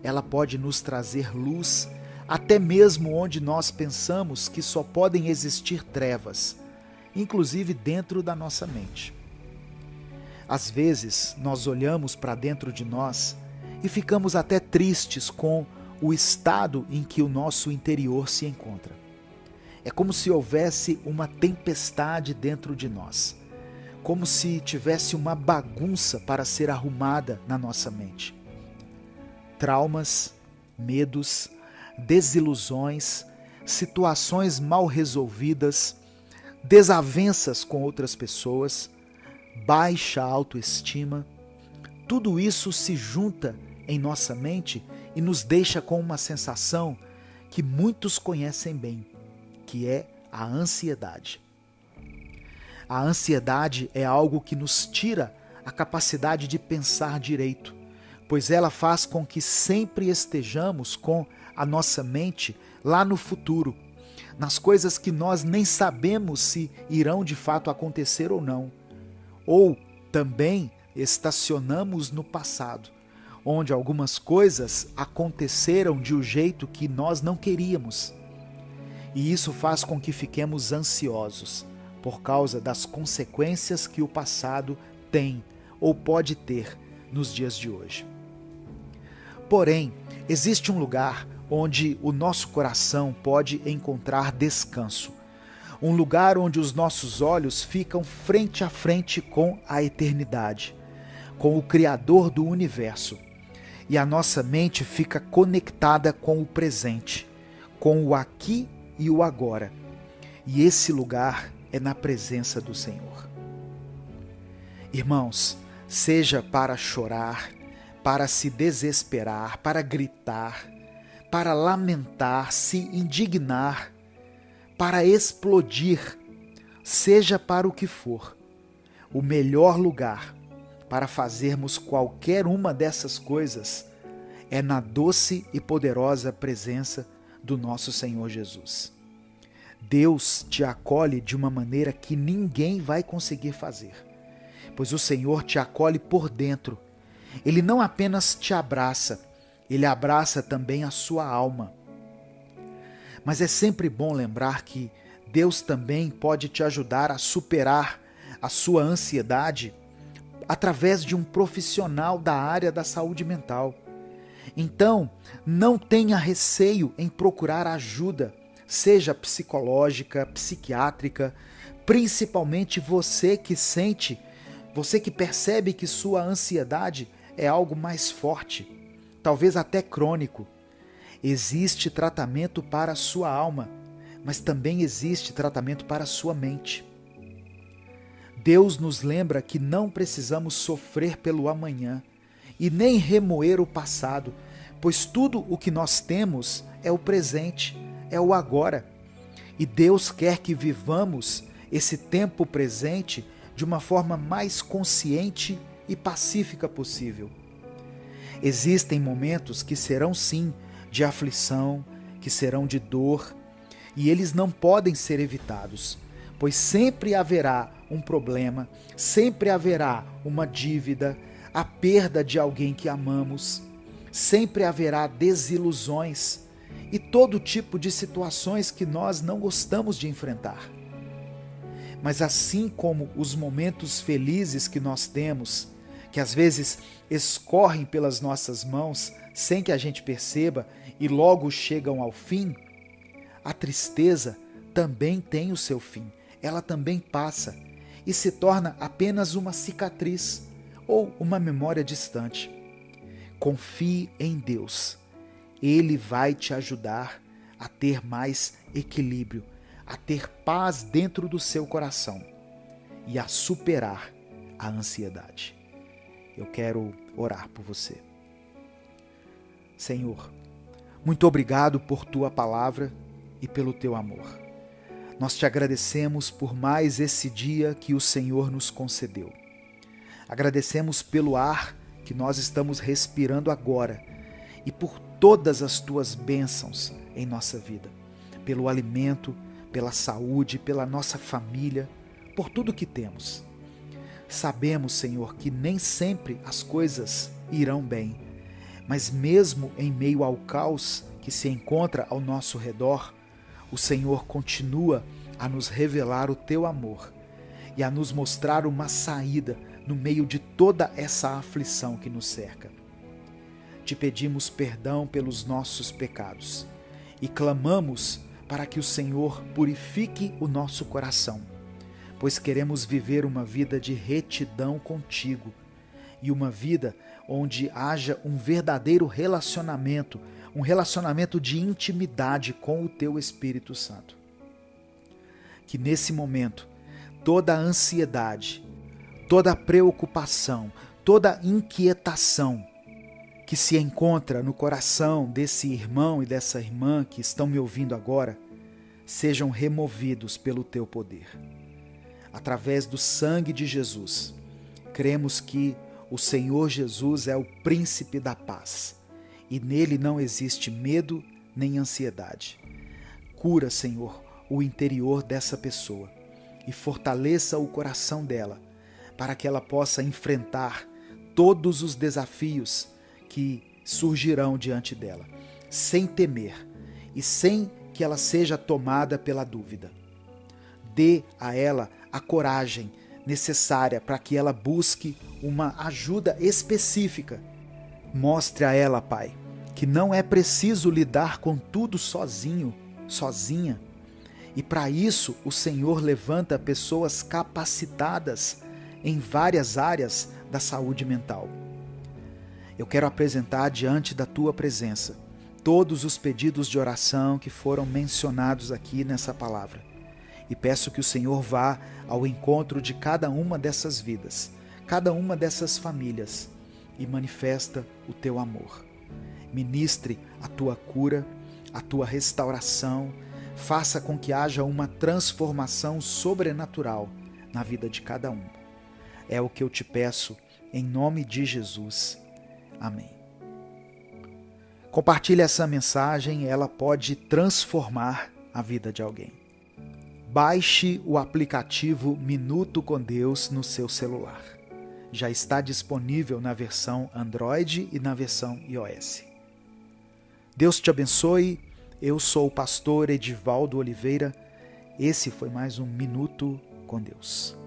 Ela pode nos trazer luz, até mesmo onde nós pensamos que só podem existir trevas, inclusive dentro da nossa mente. Às vezes, nós olhamos para dentro de nós e ficamos até tristes com o estado em que o nosso interior se encontra. É como se houvesse uma tempestade dentro de nós, como se tivesse uma bagunça para ser arrumada na nossa mente. Traumas, medos, desilusões, situações mal resolvidas, desavenças com outras pessoas, baixa autoestima, tudo isso se junta em nossa mente e nos deixa com uma sensação que muitos conhecem bem, que é a ansiedade. A ansiedade é algo que nos tira a capacidade de pensar direito, pois ela faz com que sempre estejamos com a nossa mente lá no futuro, nas coisas que nós nem sabemos se irão de fato acontecer ou não. Ou também estacionamos no passado, onde algumas coisas aconteceram de um jeito que nós não queríamos. E isso faz com que fiquemos ansiosos por causa das consequências que o passado tem ou pode ter nos dias de hoje. Porém, existe um lugar onde o nosso coração pode encontrar descanso. Um lugar onde os nossos olhos ficam frente a frente com a eternidade, com o Criador do universo. E a nossa mente fica conectada com o presente, com o aqui e o agora. E esse lugar é na presença do Senhor. Irmãos, seja para chorar, para se desesperar, para gritar, para lamentar, se indignar, para explodir, seja para o que for, o melhor lugar para fazermos qualquer uma dessas coisas é na doce e poderosa presença do nosso Senhor Jesus. Deus te acolhe de uma maneira que ninguém vai conseguir fazer, pois o Senhor te acolhe por dentro. Ele não apenas te abraça, ele abraça também a sua alma. Mas é sempre bom lembrar que Deus também pode te ajudar a superar a sua ansiedade através de um profissional da área da saúde mental. Então, não tenha receio em procurar ajuda, seja psicológica, psiquiátrica, principalmente você que percebe que sua ansiedade é algo mais forte, talvez até crônico. Existe tratamento para a sua alma, mas também existe tratamento para a sua mente. Deus nos lembra que não precisamos sofrer pelo amanhã e nem remoer o passado, pois tudo o que nós temos é o presente, é o agora. E Deus quer que vivamos esse tempo presente de uma forma mais consciente e pacífica possível. Existem momentos que serão sim de aflição, que serão de dor, e eles não podem ser evitados, pois sempre haverá um problema, sempre haverá uma dívida, a perda de alguém que amamos, sempre haverá desilusões e todo tipo de situações que nós não gostamos de enfrentar. Mas assim como os momentos felizes que nós temos, que às vezes escorrem pelas nossas mãos sem que a gente perceba e logo chegam ao fim, a tristeza também tem o seu fim. Ela também passa e se torna apenas uma cicatriz ou uma memória distante. Confie em Deus. Ele vai te ajudar a ter mais equilíbrio, a ter paz dentro do seu coração e a superar a ansiedade. Eu quero orar por você. Senhor, muito obrigado por tua palavra e pelo teu amor. Nós te agradecemos por mais esse dia que o Senhor nos concedeu. Agradecemos pelo ar que nós estamos respirando agora e por todas as tuas bênçãos em nossa vida, pelo alimento, pela saúde, pela nossa família, por tudo que temos. Sabemos, Senhor, que nem sempre as coisas irão bem, mas mesmo em meio ao caos que se encontra ao nosso redor, o Senhor continua a nos revelar o teu amor e a nos mostrar uma saída no meio de toda essa aflição que nos cerca. Te pedimos perdão pelos nossos pecados e clamamos para que o Senhor purifique o nosso coração, pois queremos viver uma vida de retidão contigo e uma vida onde haja um verdadeiro relacionamento, um relacionamento de intimidade com o teu Espírito Santo. Que nesse momento, toda a ansiedade, toda a preocupação, toda a inquietação que se encontra no coração desse irmão e dessa irmã que estão me ouvindo agora, sejam removidos pelo teu poder. Através do sangue de Jesus, cremos que o Senhor Jesus é o príncipe da paz e nele não existe medo nem ansiedade. Cura, Senhor, o interior dessa pessoa e fortaleça o coração dela para que ela possa enfrentar todos os desafios que surgirão diante dela, sem temer e sem que ela seja tomada pela dúvida. Dê a ela a coragem necessária para que ela busque uma ajuda específica. Mostre a ela, Pai, que não é preciso lidar com tudo sozinho, sozinha. E para isso o Senhor levanta pessoas capacitadas em várias áreas da saúde mental. Eu quero apresentar diante da tua presença todos os pedidos de oração que foram mencionados aqui nessa palavra. E peço que o Senhor vá ao encontro de cada uma dessas vidas, cada uma dessas famílias e manifesta o teu amor. Ministre a tua cura, a tua restauração, faça com que haja uma transformação sobrenatural na vida de cada um. É o que eu te peço em nome de Jesus. Amém. Compartilhe essa mensagem, ela pode transformar a vida de alguém. Baixe o aplicativo Minuto com Deus no seu celular. Já está disponível na versão Android e na versão iOS. Deus te abençoe. Eu sou o pastor Edivaldo Oliveira. Esse foi mais um Minuto com Deus.